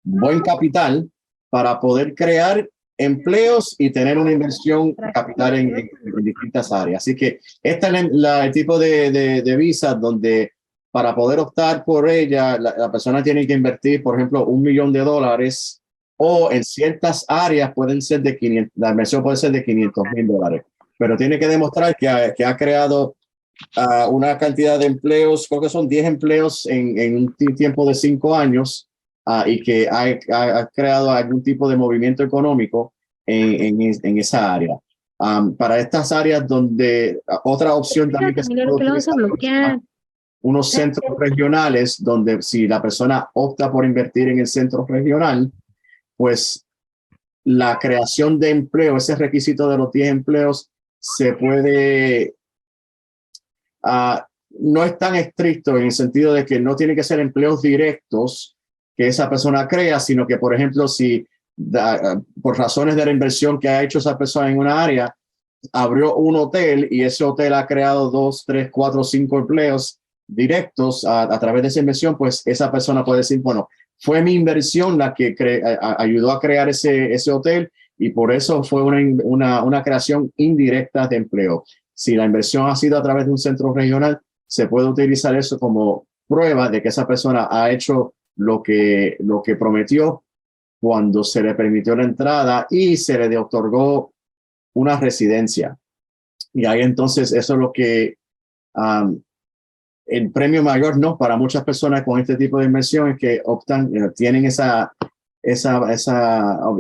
buen capital para poder crear empleos y tener una inversión capital en distintas áreas. Así que esta es el tipo de visa donde para poder optar por ella, la persona tiene que invertir, por ejemplo, $1 millón o en ciertas áreas pueden ser la inversión puede ser de $500,000, pero tiene que demostrar que ha creado una cantidad de empleos, creo que son 10 empleos en un tiempo de 5 años, y que ha creado algún tipo de movimiento económico en esa área. Para estas áreas donde otra opción también que se puede utilizar, unos centros regionales donde si la persona opta por invertir en el centro regional, pues la creación de empleo, ese requisito de los 10 empleos se puede, no es tan estricto en el sentido de que no tiene que ser empleos directos que esa persona crea, sino que, por ejemplo, si por razones de la inversión que ha hecho esa persona en una área, abrió un hotel y ese hotel ha creado 2, 3, 4, 5 empleos directos a través de esa inversión, pues esa persona puede decir, bueno, fue mi inversión la que ayudó a crear ese hotel y por eso fue una creación indirecta de empleo. Si la inversión ha sido a través de un centro regional, se puede utilizar eso como prueba de que esa persona ha hecho lo que prometió cuando se le permitió la entrada y se le otorgó una residencia. Y ahí entonces eso es lo que el premio mayor, ¿no? Para muchas personas con este tipo de inversión es que optan, tienen esa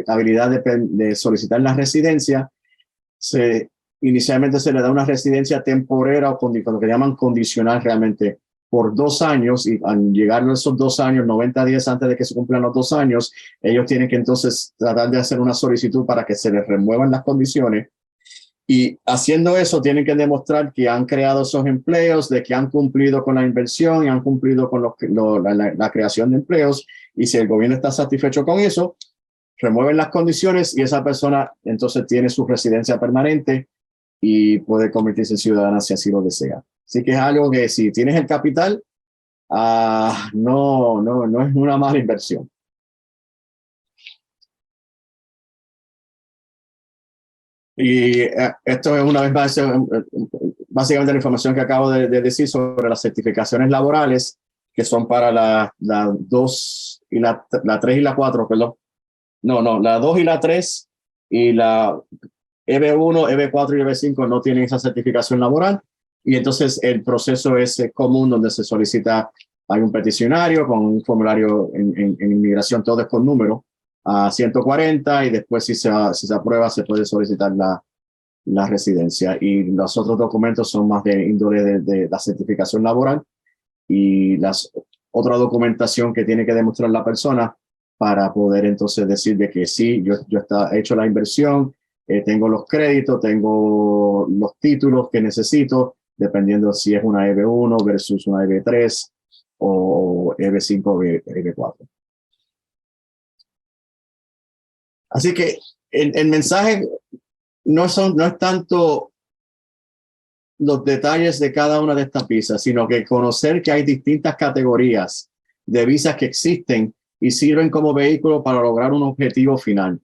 habilidad de solicitar la residencia. Inicialmente se le da una residencia temporera o lo que llaman condicional realmente por 2 años, y al llegar a esos 2 años, 90 días antes de que se cumplan los 2 años, ellos tienen que entonces tratar de hacer una solicitud para que se les remuevan las condiciones. Y haciendo eso tienen que demostrar que han creado esos empleos, de que han cumplido con la inversión y han cumplido con la creación de empleos. Y si el gobierno está satisfecho con eso, remueven las condiciones y esa persona entonces tiene su residencia permanente y puede convertirse en ciudadana si así lo desea. Así que es algo que si tienes el capital, no es una mala inversión. Y esto es una vez más básicamente la información que acabo de decir sobre las certificaciones laborales que son para la 2 y la 3 y la 4, perdón. No, la 2 y la 3 y la EB1, EB4 y EB5 no tienen esa certificación laboral y entonces el proceso es común donde se solicita, hay un peticionario con un formulario en inmigración, todo es con número, a 140 y después si se aprueba se puede solicitar la residencia y los otros documentos son más de índole de la certificación laboral y otra documentación que tiene que demostrar la persona para poder entonces decir de que sí, yo he hecho la inversión, tengo los créditos, tengo los títulos que necesito, dependiendo si es una EB1 versus una EB3 o EB5 o EB4. Así que el mensaje no es tanto los detalles de cada una de estas visas, sino que conocer que hay distintas categorías de visas que existen y sirven como vehículo para lograr un objetivo final.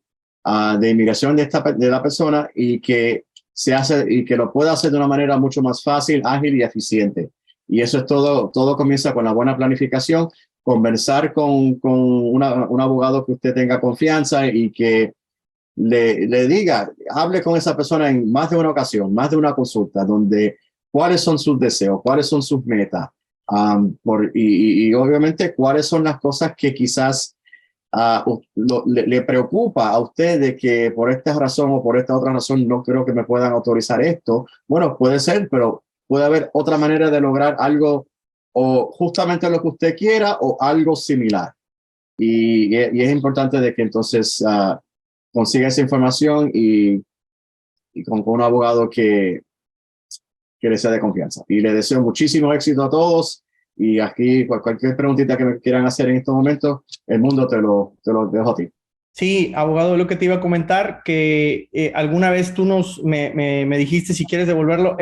de inmigración de la persona y que lo pueda hacer de una manera mucho más fácil, ágil y eficiente. Y eso es todo comienza con la buena planificación, conversar con un abogado que usted tenga confianza y que le diga, hable con esa persona en más de una ocasión, más de una consulta, donde cuáles son sus deseos, cuáles son sus metas, y obviamente cuáles son las cosas que quizás le preocupa a usted de que por esta razón o por esta otra razón no creo que me puedan autorizar esto. Bueno, puede ser, pero puede haber otra manera de lograr algo o justamente lo que usted quiera o algo similar. Y es importante de que entonces consiga esa información y con un abogado que le sea de confianza. Y le deseo muchísimo éxito a todos. Y aquí, cualquier preguntita que me quieran hacer en estos momentos, el mundo te lo dejo a ti. Sí, abogado, lo que te iba a comentar, que alguna vez tú me dijiste, si quieres devolverlo,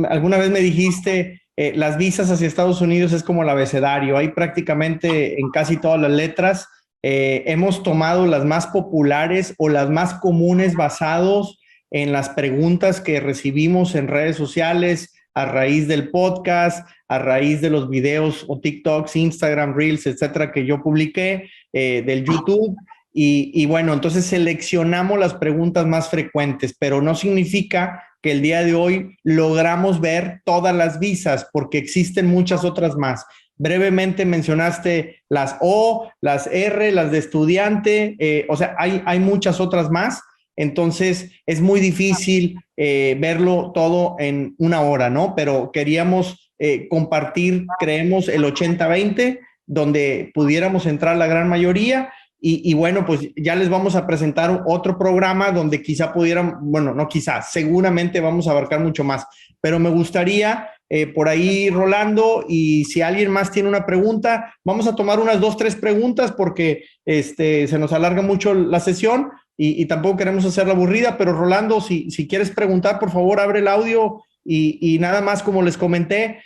alguna vez me dijiste, las visas hacia Estados Unidos es como el abecedario, hay prácticamente en casi todas las letras. Hemos tomado las más populares o las más comunes basados en las preguntas que recibimos en redes sociales, a raíz del podcast, a raíz de los videos o TikToks, Instagram, Reels, etcétera, que yo publiqué, del YouTube. Y bueno, entonces seleccionamos las preguntas más frecuentes, pero no significa que el día de hoy logramos ver todas las visas, porque existen muchas otras más. Brevemente mencionaste las O, las R, las de estudiante, o sea, hay muchas otras más. Entonces es muy difícil verlo todo en una hora, ¿no? Pero queríamos compartir, creemos, el 80-20, donde pudiéramos entrar la gran mayoría. Y bueno, pues ya les vamos a presentar otro programa donde quizá pudieran, bueno, no quizá, seguramente vamos a abarcar mucho más. Pero me gustaría por ahí, Rolando, y si alguien más tiene una pregunta, vamos a tomar unas 2, 3 preguntas porque se nos alarga mucho la sesión. Y tampoco queremos hacerla aburrida, pero Rolando, si quieres preguntar, por favor, abre el audio y nada más, como les comenté,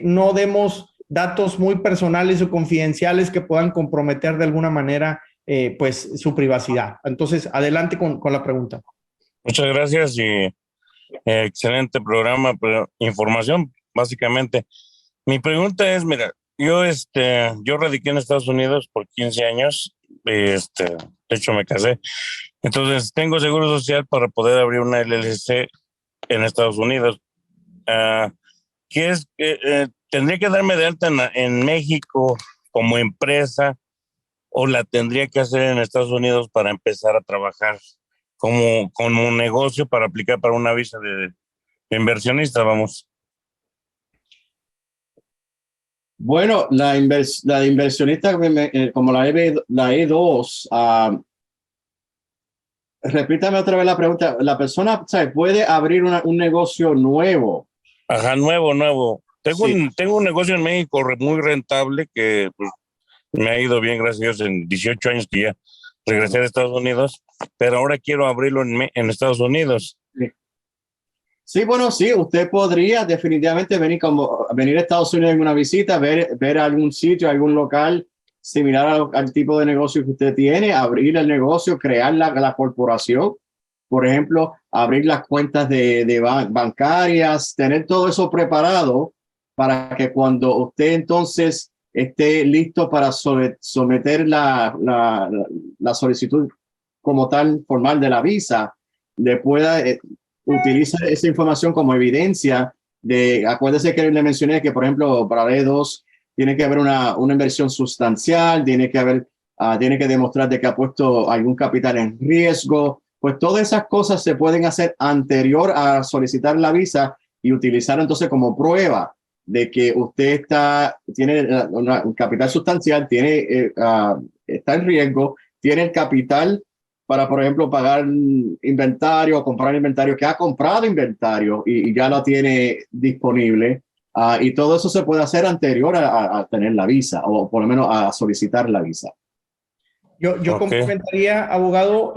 no demos datos muy personales o confidenciales que puedan comprometer de alguna manera pues su privacidad. Entonces, adelante con la pregunta. Muchas gracias y excelente programa, pero información, básicamente. Mi pregunta es, mira, yo radiqué en Estados Unidos por 15 años, de hecho me casé. Entonces, tengo seguro social para poder abrir una LLC en Estados Unidos. ¿Tendría que darme de alta en México como empresa o la tendría que hacer en Estados Unidos para empezar a trabajar como un negocio para aplicar para una visa de inversionista, vamos? Bueno, la inversionista como la E2, repítame otra vez la pregunta. La persona, ¿sabe, puede abrir un negocio nuevo? Ajá, nuevo. Sí. Tengo un negocio en México muy rentable que pues, me ha ido bien, gracias a Dios, en 18 años que ya regresé de Estados Unidos, pero ahora quiero abrirlo en Estados Unidos. Sí, bueno, sí, usted podría definitivamente venir a Estados Unidos en una visita, ver algún sitio, algún local similar al tipo de negocio que usted tiene, abrir el negocio, crear la corporación, por ejemplo, abrir las cuentas de bancarias, tener todo eso preparado para que cuando usted entonces esté listo para someter la solicitud como tal formal de la visa, le pueda utilizar esa información como evidencia acuérdese que le mencioné que, por ejemplo, para la E2 tiene que haber una inversión sustancial, tiene que demostrar de que ha puesto algún capital en riesgo. Pues todas esas cosas se pueden hacer anterior a solicitar la visa y utilizar entonces como prueba de que usted tiene un capital sustancial, está en riesgo, tiene el capital para, por ejemplo, pagar inventario o comprar inventario, que ha comprado inventario y ya lo tiene disponible. Y todo eso se puede hacer anterior a tener la visa o por lo menos a solicitar la visa. Yo complementaría, abogado,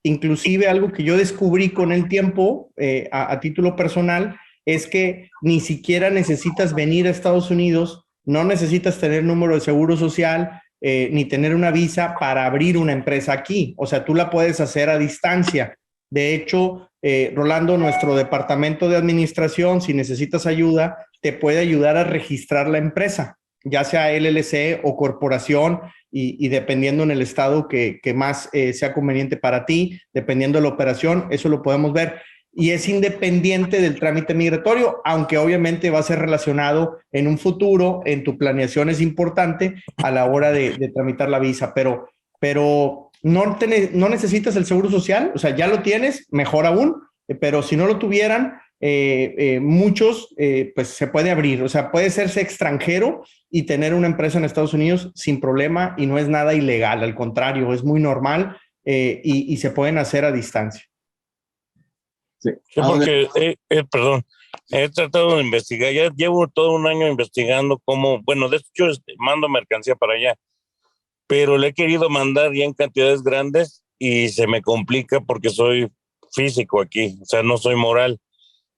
inclusive algo que yo descubrí con el tiempo a título personal, es que ni siquiera necesitas venir a Estados Unidos, no necesitas tener número de seguro social, ni tener una visa para abrir una empresa aquí. O sea, tú la puedes hacer a distancia. De hecho, Rolando, nuestro departamento de administración, si necesitas ayuda, te puede ayudar a registrar la empresa, ya sea LLC o corporación, y dependiendo en el estado que más sea conveniente para ti, dependiendo de la operación, eso lo podemos ver. Y es independiente del trámite migratorio, aunque obviamente va a ser relacionado en un futuro, en tu planeación es importante a la hora de tramitar la visa, pero no necesitas el seguro social, o sea, ya lo tienes, mejor aún, pero si no lo tuvieran, muchos, pues se puede abrir, o sea, puede serse extranjero y tener una empresa en Estados Unidos sin problema, y no es nada ilegal, al contrario, es muy normal, y se pueden hacer a distancia. Sí, porque, perdón, he tratado de investigar, ya llevo todo un año investigando cómo, bueno, de hecho mando mercancía para allá, pero le he querido mandar ya en cantidades grandes y se me complica porque soy físico aquí, o sea, no soy moral.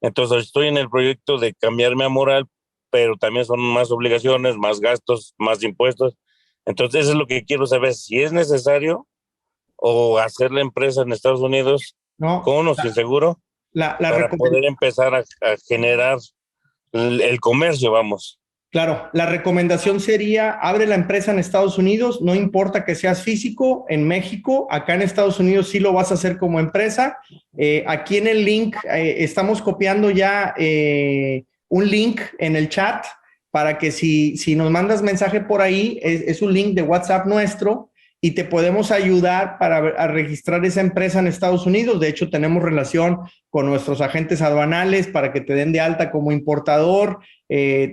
Entonces estoy en el proyecto de cambiarme a moral, pero también son más obligaciones, más gastos, más impuestos. Entonces eso es lo que quiero saber, si es necesario o hacer la empresa en Estados Unidos, no, con o sin seguro, para poder empezar a generar el comercio, vamos. Claro, la recomendación sería, abre la empresa en Estados Unidos, no importa que seas físico, en México, acá en Estados Unidos sí lo vas a hacer como empresa. Aquí en el link, estamos copiando ya un link en el chat para que si nos mandas mensaje por ahí, es un link de WhatsApp nuestro, y te podemos ayudar a registrar esa empresa en Estados Unidos. De hecho, tenemos relación con nuestros agentes aduanales para que te den de alta como importador.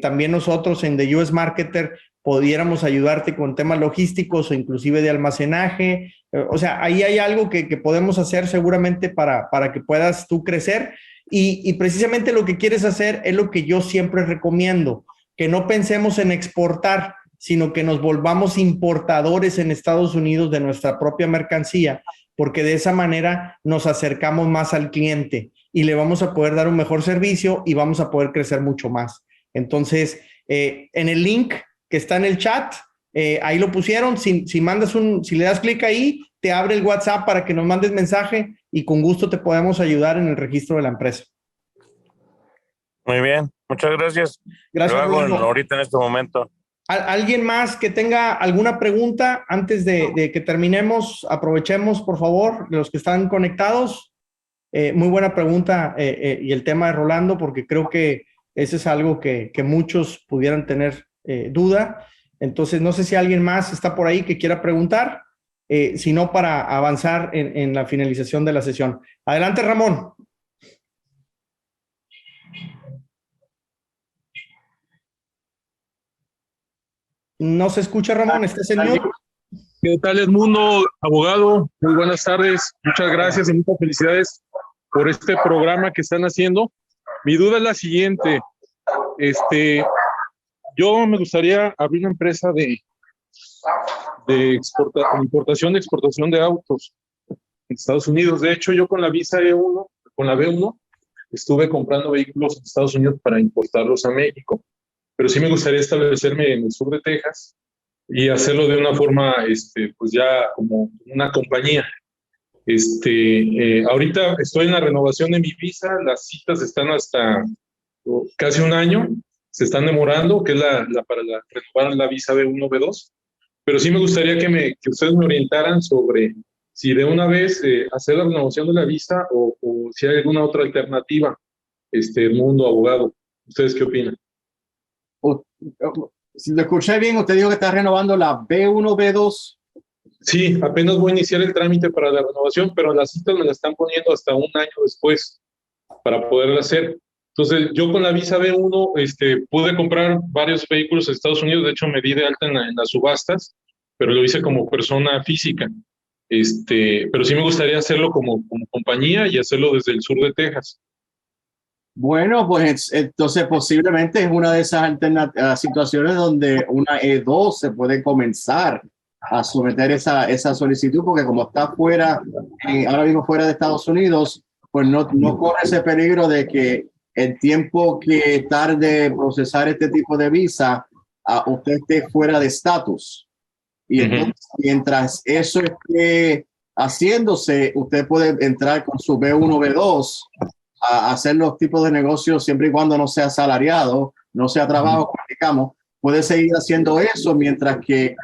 También nosotros en The US Marketer pudiéramos ayudarte con temas logísticos o inclusive de almacenaje. O sea, ahí hay algo que podemos hacer seguramente para que puedas tú crecer. Y precisamente lo que quieres hacer es lo que yo siempre recomiendo, que no pensemos en exportar, sino que nos volvamos importadores en Estados Unidos de nuestra propia mercancía, porque de esa manera nos acercamos más al cliente y le vamos a poder dar un mejor servicio y vamos a poder crecer mucho más. Entonces, en el link que está en el chat, ahí lo pusieron. Si le das clic ahí, te abre el WhatsApp para que nos mandes mensaje y con gusto te podemos ayudar en el registro de la empresa. Muy bien, muchas gracias. Gracias, lo hago ahorita en este momento. ¿Alguien más que tenga alguna pregunta antes de que terminemos? Aprovechemos, por favor, los que están conectados. Muy buena pregunta, y el tema de Rolando, porque creo que ese es algo que muchos pudieran tener duda. Entonces, no sé si alguien más está por ahí que quiera preguntar, si no, para avanzar en la finalización de la sesión. Adelante, Ramón. No se escucha, Ramón, ¿estás en mute? ¿Qué tal, Edmundo, abogado? Muy buenas tardes, muchas gracias y muchas felicidades por este programa que están haciendo. Mi duda es la siguiente, yo me gustaría abrir una empresa de importación y exportación de autos en Estados Unidos. De hecho, yo con la visa E1, con la B1, estuve comprando vehículos en Estados Unidos para importarlos a México. Pero sí me gustaría establecerme en el sur de Texas y hacerlo de una forma, pues ya como una compañía. Ahorita estoy en la renovación de mi visa, las citas están hasta casi un año, se están demorando, que es para renovar la visa B1, B2, pero sí me gustaría que ustedes me orientaran sobre si de una vez hacer la renovación de la visa o si hay alguna otra alternativa, Edmundo, abogado. ¿Ustedes qué opinan? Si lo escuché bien, usted dijo que está renovando la B1, B2. Sí, apenas voy a iniciar el trámite para la renovación, pero las citas me las están poniendo hasta un año después para poderla hacer. Entonces, yo con la visa B1 pude comprar varios vehículos en Estados Unidos. De hecho, me di de alta en las subastas, pero lo hice como persona física. Pero sí me gustaría hacerlo como compañía y hacerlo desde el sur de Texas. Bueno, pues entonces posiblemente es una de esas situaciones donde una E2 se puede comenzar a someter esa solicitud, porque como está fuera, ahora mismo fuera de Estados Unidos, pues no corre ese peligro de que el tiempo que tarde procesar este tipo de visa, usted esté fuera de estatus. Y entonces, mientras eso esté haciéndose, usted puede entrar con su B1, B2 a hacer los tipos de negocios siempre y cuando no sea asalariado, no sea trabajo, digamos. Puede seguir haciendo eso mientras que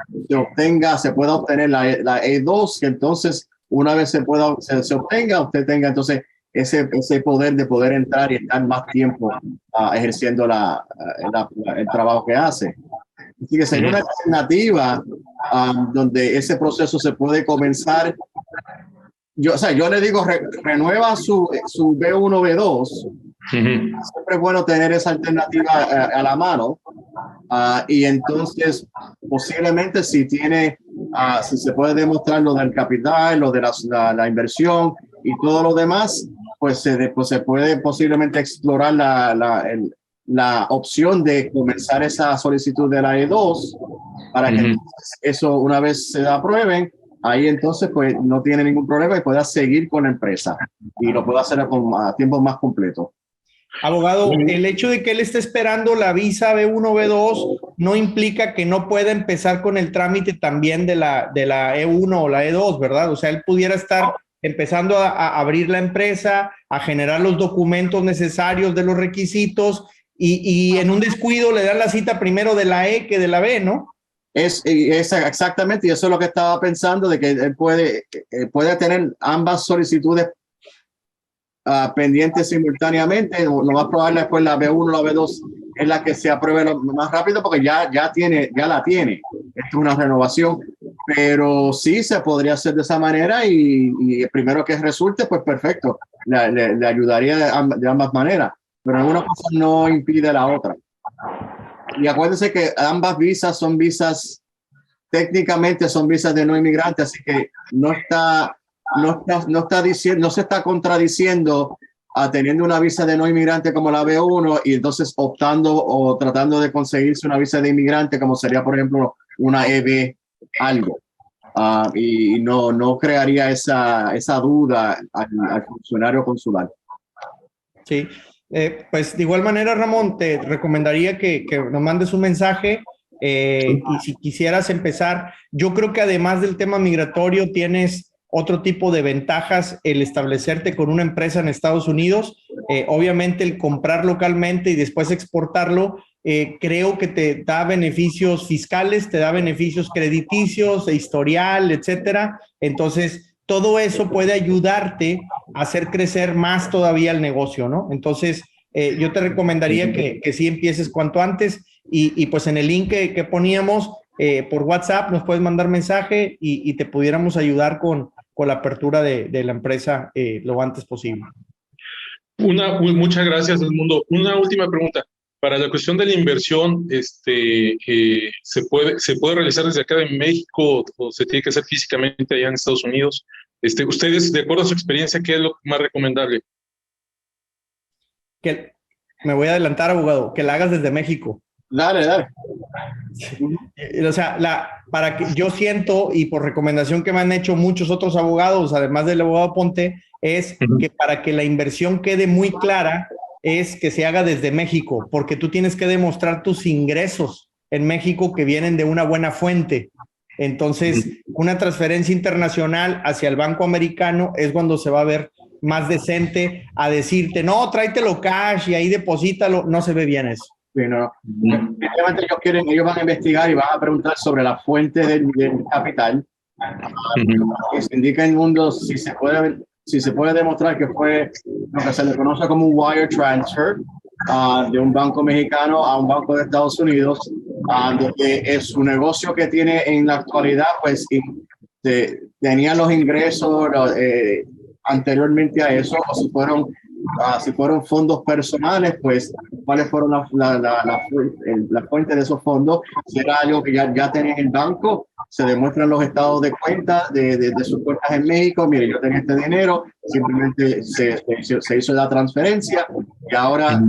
se pueda obtener la E2, que entonces una vez se obtenga, usted tenga entonces ese poder de poder entrar y estar más tiempo ejerciendo el trabajo que hace. Así que sería una alternativa donde ese proceso se puede comenzar. Yo le digo, renueva su B1, B2. Siempre es bueno tener esa alternativa a la mano. Y entonces, posiblemente si se puede demostrar lo del capital, lo de la inversión y todo lo demás, pues se puede posiblemente explorar la opción de comenzar esa solicitud de la E2 para que eso, una vez se aprueben, ahí entonces pues no tiene ningún problema y pueda seguir con la empresa y lo pueda hacer a tiempo más completo. Abogado, el hecho de que él esté esperando la visa B1, B2 no implica que no pueda empezar con el trámite también de la E1 o la E2, ¿verdad? O sea, él pudiera estar empezando a abrir la empresa, a generar los documentos necesarios de los requisitos y en un descuido le dan la cita primero de la E que de la B, ¿no? Es exactamente, y eso es lo que estaba pensando, de que él puede tener ambas solicitudes pendientes simultáneamente. Lo más probable es pues la B1 o la B2 es la que se apruebe lo más rápido porque ya la tiene. Esto es una renovación, pero sí se podría hacer de esa manera y el primero que resulte, pues perfecto, le ayudaría de ambas maneras, pero una cosa no impide la otra. Y acuérdense que ambas visas son visas, técnicamente son visas de no inmigrantes, así que no se está contradiciendo teniendo una visa de no inmigrante como la B1 y entonces optando o tratando de conseguirse una visa de inmigrante como sería, por ejemplo, una EB algo. Y no crearía esa duda al funcionario consular. Sí, pues de igual manera, Ramón, te recomendaría que nos mandes un mensaje y si quisieras empezar, yo creo que además del tema migratorio tienes otro tipo de ventajas el establecerte con una empresa en Estados Unidos. Obviamente el comprar localmente y después exportarlo, creo que te da beneficios fiscales, te da beneficios crediticios, de historial, etcétera. Entonces, todo eso puede ayudarte a hacer crecer más todavía el negocio, ¿no? Entonces, yo te recomendaría que sí empieces cuanto antes y pues en el link que poníamos por WhatsApp nos puedes mandar mensaje y te pudiéramos ayudar con la apertura de la empresa lo antes posible. Muchas gracias, Edmundo. Una última pregunta. Para la cuestión de la inversión, ¿se puede realizar desde acá en México o se tiene que hacer físicamente allá en Estados Unidos? Ustedes, de acuerdo a su experiencia, ¿qué es lo más recomendable? Me voy a adelantar, abogado, que la hagas desde México. Dale. O sea, para que yo siento, y por recomendación que me han hecho muchos otros abogados, además del abogado Ponte, es que para que la inversión quede muy clara, es que se haga desde México, porque tú tienes que demostrar tus ingresos en México que vienen de una buena fuente. Entonces, una transferencia internacional hacia el banco americano es cuando se va a ver más decente a decirte, no, tráetelo cash y ahí deposítalo. No se ve bien eso. Sí, no. Ellos van a investigar y van a preguntar sobre la fuente del capital. Que se indica en el mundo si se puede demostrar que fue lo que se le conoce como un wire transfer de un banco mexicano a un banco de Estados Unidos, donde es su negocio que tiene en la actualidad, pues tenía los ingresos anteriormente a eso, o si fueron fondos personales, pues cuáles fueron la fuente de esos fondos. Si era algo que ya tenía en el banco, se demuestran los estados de cuenta de sus cuentas en México. Mire, yo tenía este dinero, simplemente se hizo la transferencia y ahora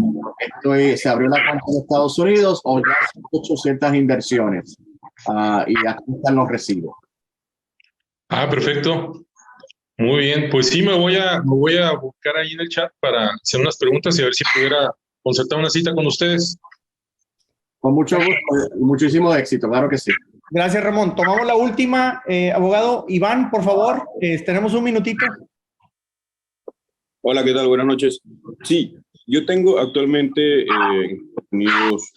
se abrió la cuenta en Estados Unidos o ya son 800 inversiones y aquí están los recibos. Perfecto. Muy bien, pues sí, me voy a buscar ahí en el chat para hacer unas preguntas y a ver si pudiera concertar una cita con ustedes. Con mucho gusto y muchísimo éxito, claro que sí. Gracias, Ramón. Tomamos la última, abogado. Iván, por favor, tenemos un minutito. Hola, ¿qué tal? Buenas noches. Sí, yo tengo actualmente en Estados Unidos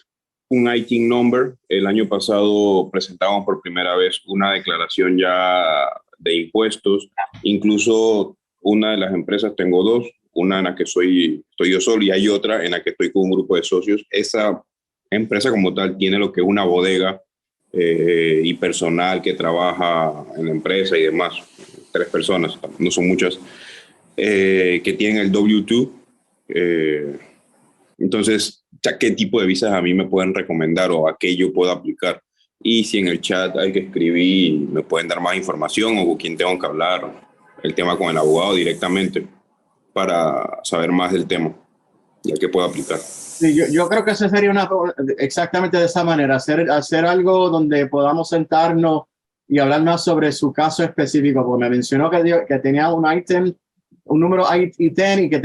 un ITIN number. El año pasado presentamos por primera vez una declaración ya de impuestos. Incluso una de las empresas, tengo dos, una en la que estoy yo solo y hay otra en la que estoy con un grupo de socios. Esa empresa como tal tiene lo que es una bodega y personal que trabaja en la empresa y demás. 3 personas, no son muchas. Que tienen el W2. Entonces, ¿qué tipo de visas a mí me pueden recomendar o a qué yo puedo aplicar? Y si en el chat hay que escribir, me pueden dar más información o con quién tengo que hablar, el tema con el abogado directamente para saber más del tema y a qué puedo aplicar. Sí, yo creo que ese sería exactamente de esa manera, hacer algo donde podamos sentarnos y hablar más sobre su caso específico, porque me mencionó que tenía un número ITIN y que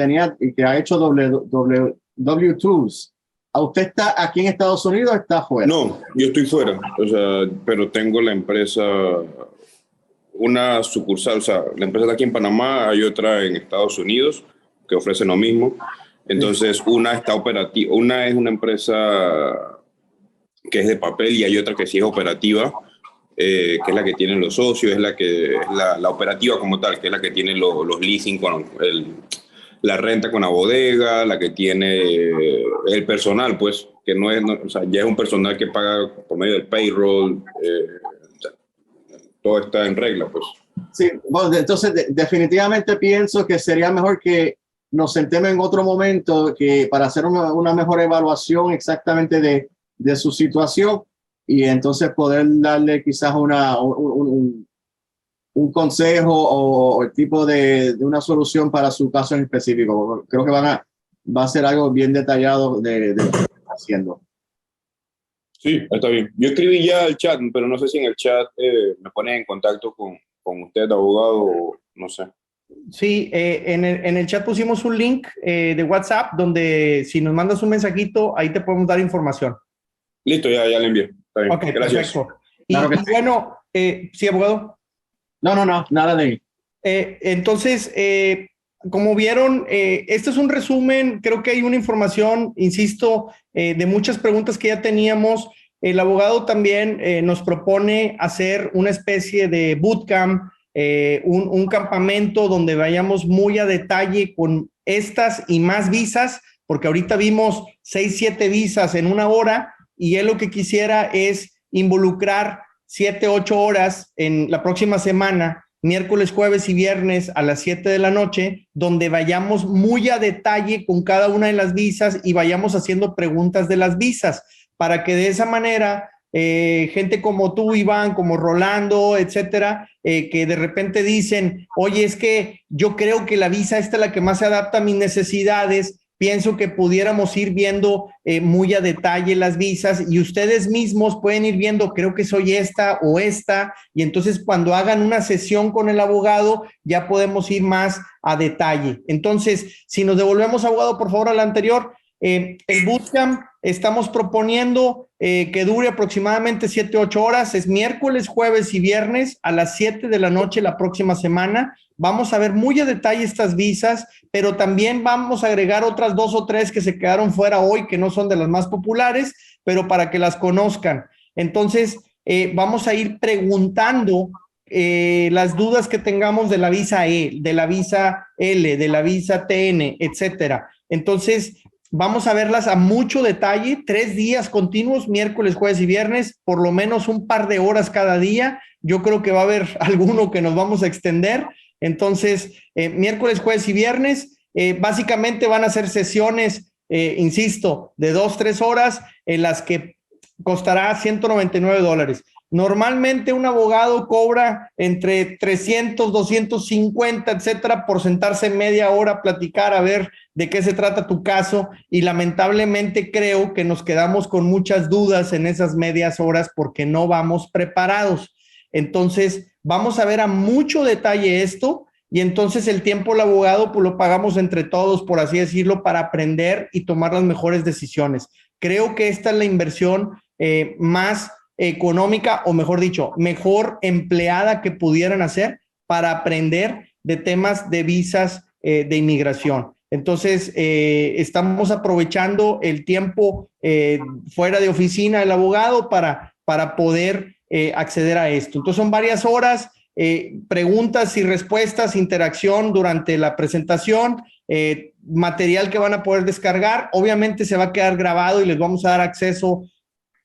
ha hecho W2s. ¿Usted está aquí en Estados Unidos o está fuera? No, yo estoy fuera, o sea, pero tengo la empresa, una sucursal, o sea, la empresa está aquí en Panamá, hay otra en Estados Unidos que ofrece lo mismo. Entonces, una está operativa, una es una empresa que es de papel y hay otra que sí es operativa, que es la que tienen los socios, es la operativa como tal, que es la que tiene los leasing con la renta con la bodega, la que tiene el personal, pues, que no es, o sea, ya es un personal que paga por medio del payroll, o sea, todo está en regla, pues. Sí, bueno, entonces definitivamente pienso que sería mejor que nos sentemos en otro momento para hacer una mejor evaluación exactamente de su situación y entonces poder darle quizás un consejo o el tipo de una solución para su caso en específico. Creo que va a ser algo bien detallado de lo que están haciendo. Sí, está bien. Yo escribí ya el chat, pero no sé si en el chat me ponen en contacto con usted, abogado, o no sé. Sí, en el chat pusimos un link de WhatsApp donde si nos mandas un mensajito, ahí te podemos dar información. Listo, ya le envié. Está bien. Ok, gracias. perfecto. Y bueno, sí, abogado. No, nada de ahí. Entonces, como vieron, este es un resumen, creo que hay una información, insisto, de muchas preguntas que ya teníamos. El abogado también nos propone hacer una especie de bootcamp, un campamento donde vayamos muy a detalle con estas y más visas, porque ahorita vimos 6, 7 visas en una hora y él lo que quisiera es involucrar 7, 8 horas en la próxima semana, miércoles, jueves y viernes a las 7 de la noche, donde vayamos muy a detalle con cada una de las visas y vayamos haciendo preguntas de las visas, para que de esa manera gente como tú, Iván, como Rolando, etcétera, que de repente dicen, oye, es que yo creo que la visa esta es la que más se adapta a mis necesidades, pienso que pudiéramos ir viendo muy a detalle las visas y ustedes mismos pueden ir viendo, creo que soy esta o esta, y entonces cuando hagan una sesión con el abogado ya podemos ir más a detalle. Entonces, si nos devolvemos, abogado, por favor, a la anterior, el bootcamp estamos proponiendo que dure aproximadamente 7, 8 horas, es miércoles, jueves y viernes a las 7 de la noche la próxima semana. Vamos a ver muy a detalle estas visas, pero también vamos a agregar otras 2 o 3 que se quedaron fuera hoy, que no son de las más populares, pero para que las conozcan. Entonces, vamos a ir preguntando las dudas que tengamos de la visa E, de la visa L, de la visa TN, etcétera. Entonces, vamos a verlas a mucho detalle, 3 días continuos, miércoles, jueves y viernes, por lo menos un par de horas cada día. Yo creo que va a haber alguno que nos vamos a extender. Entonces, miércoles, jueves y viernes, básicamente van a ser sesiones, insisto, de 2, 3 horas, en las que costará $199. Normalmente un abogado cobra entre 300, 250, etcétera, por sentarse media hora a platicar, a ver de qué se trata tu caso, y lamentablemente creo que nos quedamos con muchas dudas en esas medias horas porque no vamos preparados. Entonces, vamos a ver a mucho detalle esto, y entonces el tiempo del abogado pues lo pagamos entre todos, por así decirlo, para aprender y tomar las mejores decisiones. Creo que esta es la inversión más económica, o mejor dicho, mejor empleada que pudieran hacer para aprender de temas de visas de inmigración. Entonces, estamos aprovechando el tiempo fuera de oficina del abogado para poder acceder a esto. Entonces, son varias horas, preguntas y respuestas, interacción durante la presentación, material que van a poder descargar. Obviamente se va a quedar grabado y les vamos a dar acceso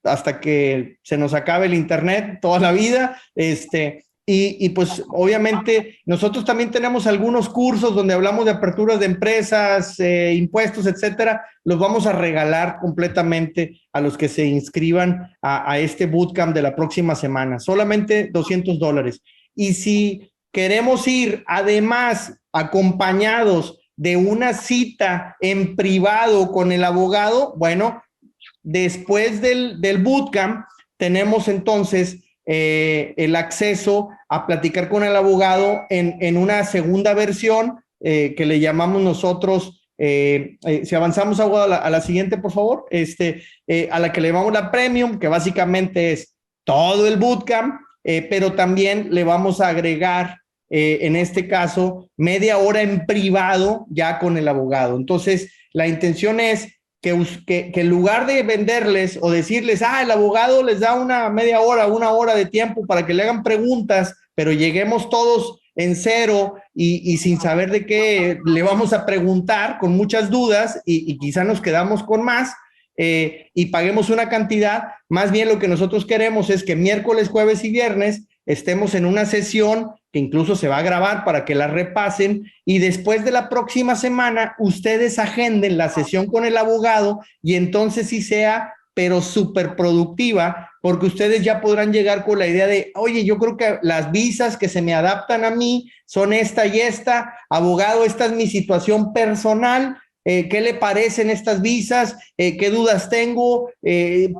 hasta que se nos acabe el internet toda la vida. Y pues obviamente nosotros también tenemos algunos cursos donde hablamos de aperturas de empresas, impuestos, etcétera. Los vamos a regalar completamente a los que se inscriban a este bootcamp de la próxima semana. Solamente $200. Y si queremos ir además acompañados de una cita en privado con el abogado, bueno, después del bootcamp tenemos entonces el acceso a platicar con el abogado en una segunda versión que le llamamos nosotros, si avanzamos a la siguiente, por favor, a la que le llamamos la Premium, que básicamente es todo el bootcamp, pero también le vamos a agregar, en este caso, media hora en privado ya con el abogado. Entonces, la intención es que en lugar de venderles o decirles, el abogado les da una media hora, una hora de tiempo para que le hagan preguntas, pero lleguemos todos en cero y sin saber de qué le vamos a preguntar, con muchas dudas, y quizá nos quedamos con más, y paguemos una cantidad. Más bien lo que nosotros queremos es que miércoles, jueves y viernes estemos en una sesión que incluso se va a grabar para que la repasen, y después de la próxima semana ustedes agenden la sesión con el abogado, y entonces sí sea, pero súper productiva, porque ustedes ya podrán llegar con la idea de, oye, yo creo que las visas que se me adaptan a mí son esta y esta, abogado, esta es mi situación personal, ¿qué le parecen estas visas? ¿Qué dudas tengo?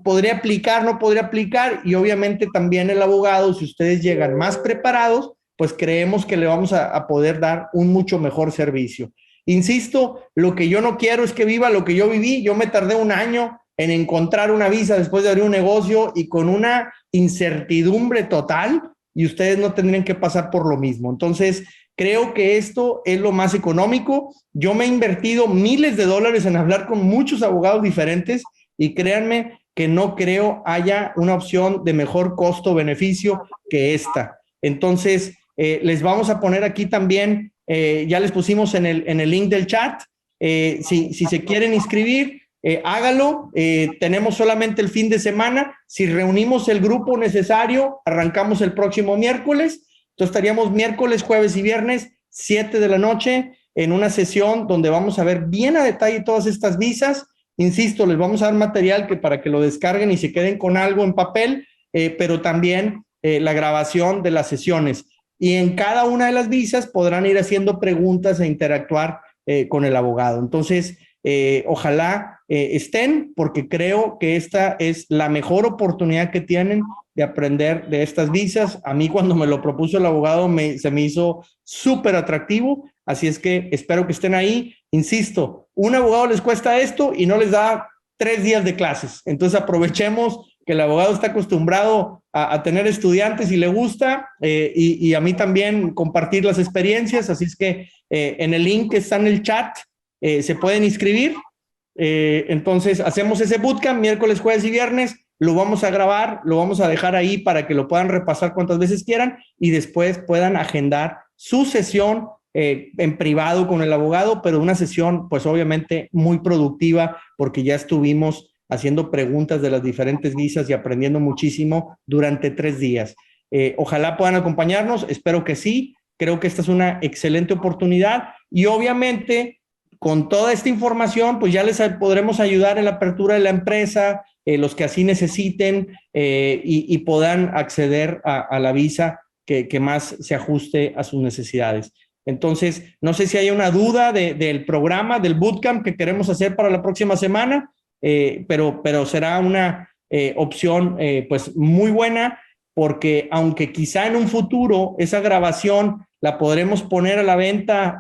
¿Podría aplicar? ¿No podría aplicar? Y obviamente también el abogado, si ustedes llegan más preparados, pues creemos que le vamos a poder dar un mucho mejor servicio. Insisto, lo que yo no quiero es que viva lo que yo viví. Yo me tardé un año en encontrar una visa después de abrir un negocio y con una incertidumbre total, y ustedes no tendrían que pasar por lo mismo. Entonces, creo que esto es lo más económico. Yo me he invertido miles de dólares en hablar con muchos abogados diferentes, y créanme que no creo haya una opción de mejor costo-beneficio que esta. Entonces, les vamos a poner aquí también, ya les pusimos en el link del chat, si se quieren inscribir, hágalo. Tenemos solamente el fin de semana. Si reunimos el grupo necesario, arrancamos el próximo miércoles. Entonces estaríamos miércoles, jueves y viernes, 7 de la noche, en una sesión donde vamos a ver bien a detalle todas estas visas. Insisto, les vamos a dar material para que lo descarguen y se queden con algo en papel, pero también la grabación de las sesiones. Y en cada una de las visas podrán ir haciendo preguntas e interactuar con el abogado. Entonces, ojalá estén, porque creo que esta es la mejor oportunidad que tienen de aprender de estas visas. A mí, cuando me lo propuso el abogado, se me hizo súper atractivo. Así es que espero que estén ahí. Insisto, un abogado les cuesta esto y no les da 3 días de clases. Entonces, aprovechemos que el abogado está acostumbrado a tener estudiantes y le gusta, y a mí también compartir las experiencias. Así es que en el link que está en el chat se pueden inscribir. Entonces hacemos ese bootcamp miércoles, jueves y viernes, lo vamos a grabar, lo vamos a dejar ahí para que lo puedan repasar cuantas veces quieran, y después puedan agendar su sesión en privado con el abogado, pero una sesión pues obviamente muy productiva, porque ya estuvimos haciendo preguntas de las diferentes visas y aprendiendo muchísimo durante 3 días. Ojalá puedan acompañarnos, espero que sí. Creo que esta es una excelente oportunidad, y obviamente con toda esta información pues ya les podremos ayudar en la apertura de la empresa, los que así necesiten, y puedan acceder a la visa que más se ajuste a sus necesidades. Entonces, no sé si hay una duda del programa, del bootcamp que queremos hacer para la próxima semana. Pero será una opción pues muy buena, porque aunque quizá en un futuro esa grabación la podremos poner a la venta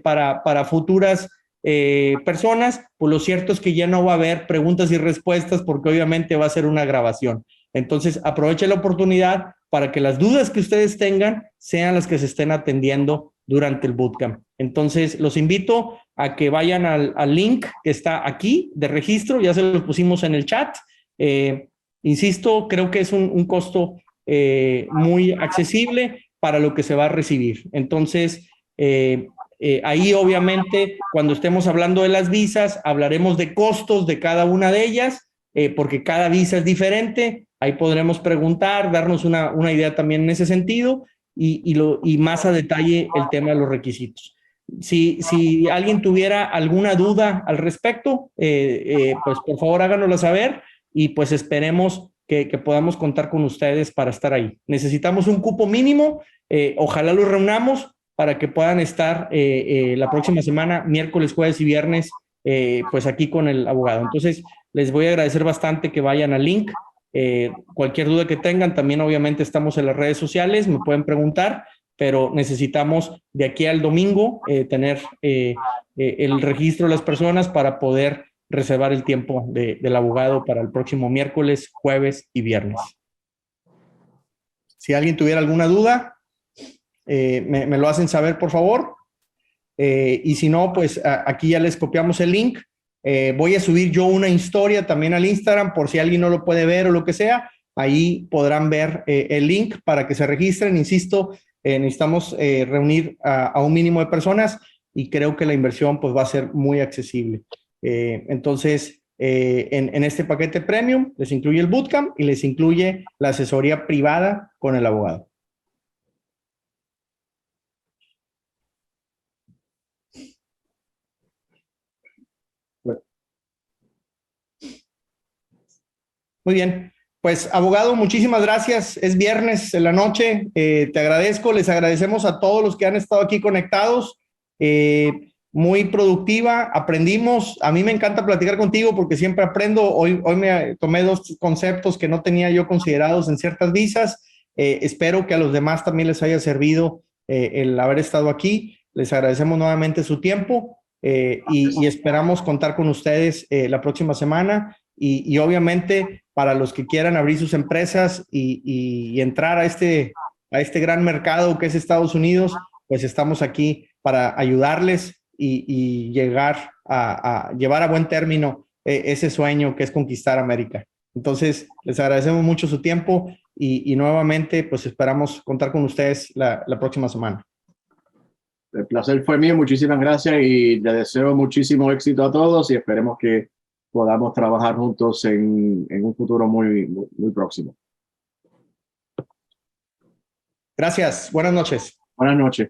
para futuras personas, pues lo cierto es que ya no va a haber preguntas y respuestas, porque obviamente va a ser una grabación. Entonces, aproveche la oportunidad para que las dudas que ustedes tengan sean las que se estén atendiendo durante el bootcamp. Entonces, los invito a que vayan al link que está aquí de registro, ya se lo pusimos en el chat. Insisto, creo que es un costo muy accesible para lo que se va a recibir. Entonces, ahí obviamente, cuando estemos hablando de las visas, hablaremos de costos de cada una de ellas, porque cada visa es diferente. Ahí podremos preguntar, darnos una idea también en ese sentido y más a detalle el tema de los requisitos. Si alguien tuviera alguna duda al respecto, pues por favor háganoslo saber y pues esperemos que podamos contar con ustedes para estar ahí. Necesitamos un cupo mínimo, ojalá lo reunamos para que puedan estar la próxima semana, miércoles, jueves y viernes, pues aquí con el abogado. Entonces, les voy a agradecer bastante que vayan al link. Cualquier duda que tengan, también obviamente estamos en las redes sociales, me pueden preguntar, pero necesitamos de aquí al domingo tener el registro de las personas para poder reservar el tiempo del abogado para el próximo miércoles, jueves y viernes. Si alguien tuviera alguna duda, me lo hacen saber, por favor. Y si no, pues aquí ya les copiamos el link. Voy a subir yo una historia también al Instagram por si alguien no lo puede ver o lo que sea. Ahí podrán ver el link para que se registren. Insisto, necesitamos reunir a un mínimo de personas y creo que la inversión pues va a ser muy accesible. Entonces, en este paquete premium les incluye el bootcamp y les incluye la asesoría privada con el abogado. Muy bien, pues abogado, muchísimas gracias. Es viernes en la noche, te agradezco, les agradecemos a todos los que han estado aquí conectados. Muy productiva, aprendimos. A mí me encanta platicar contigo porque siempre aprendo. Hoy me tomé 2 conceptos que no tenía yo considerados en ciertas visas. Espero que a los demás también les haya servido el haber estado aquí. Les agradecemos nuevamente su tiempo y esperamos contar con ustedes la próxima semana. Y obviamente para los que quieran abrir sus empresas y entrar a este gran mercado que es Estados Unidos, pues estamos aquí para ayudarles y llegar a llevar a buen término ese sueño que es conquistar América. Entonces, les agradecemos mucho su tiempo y nuevamente, pues esperamos contar con ustedes la próxima semana. El placer fue mío, muchísimas gracias y les deseo muchísimo éxito a todos y esperemos que podamos trabajar juntos en un futuro muy próximo. Gracias, buenas noches. Buenas noches.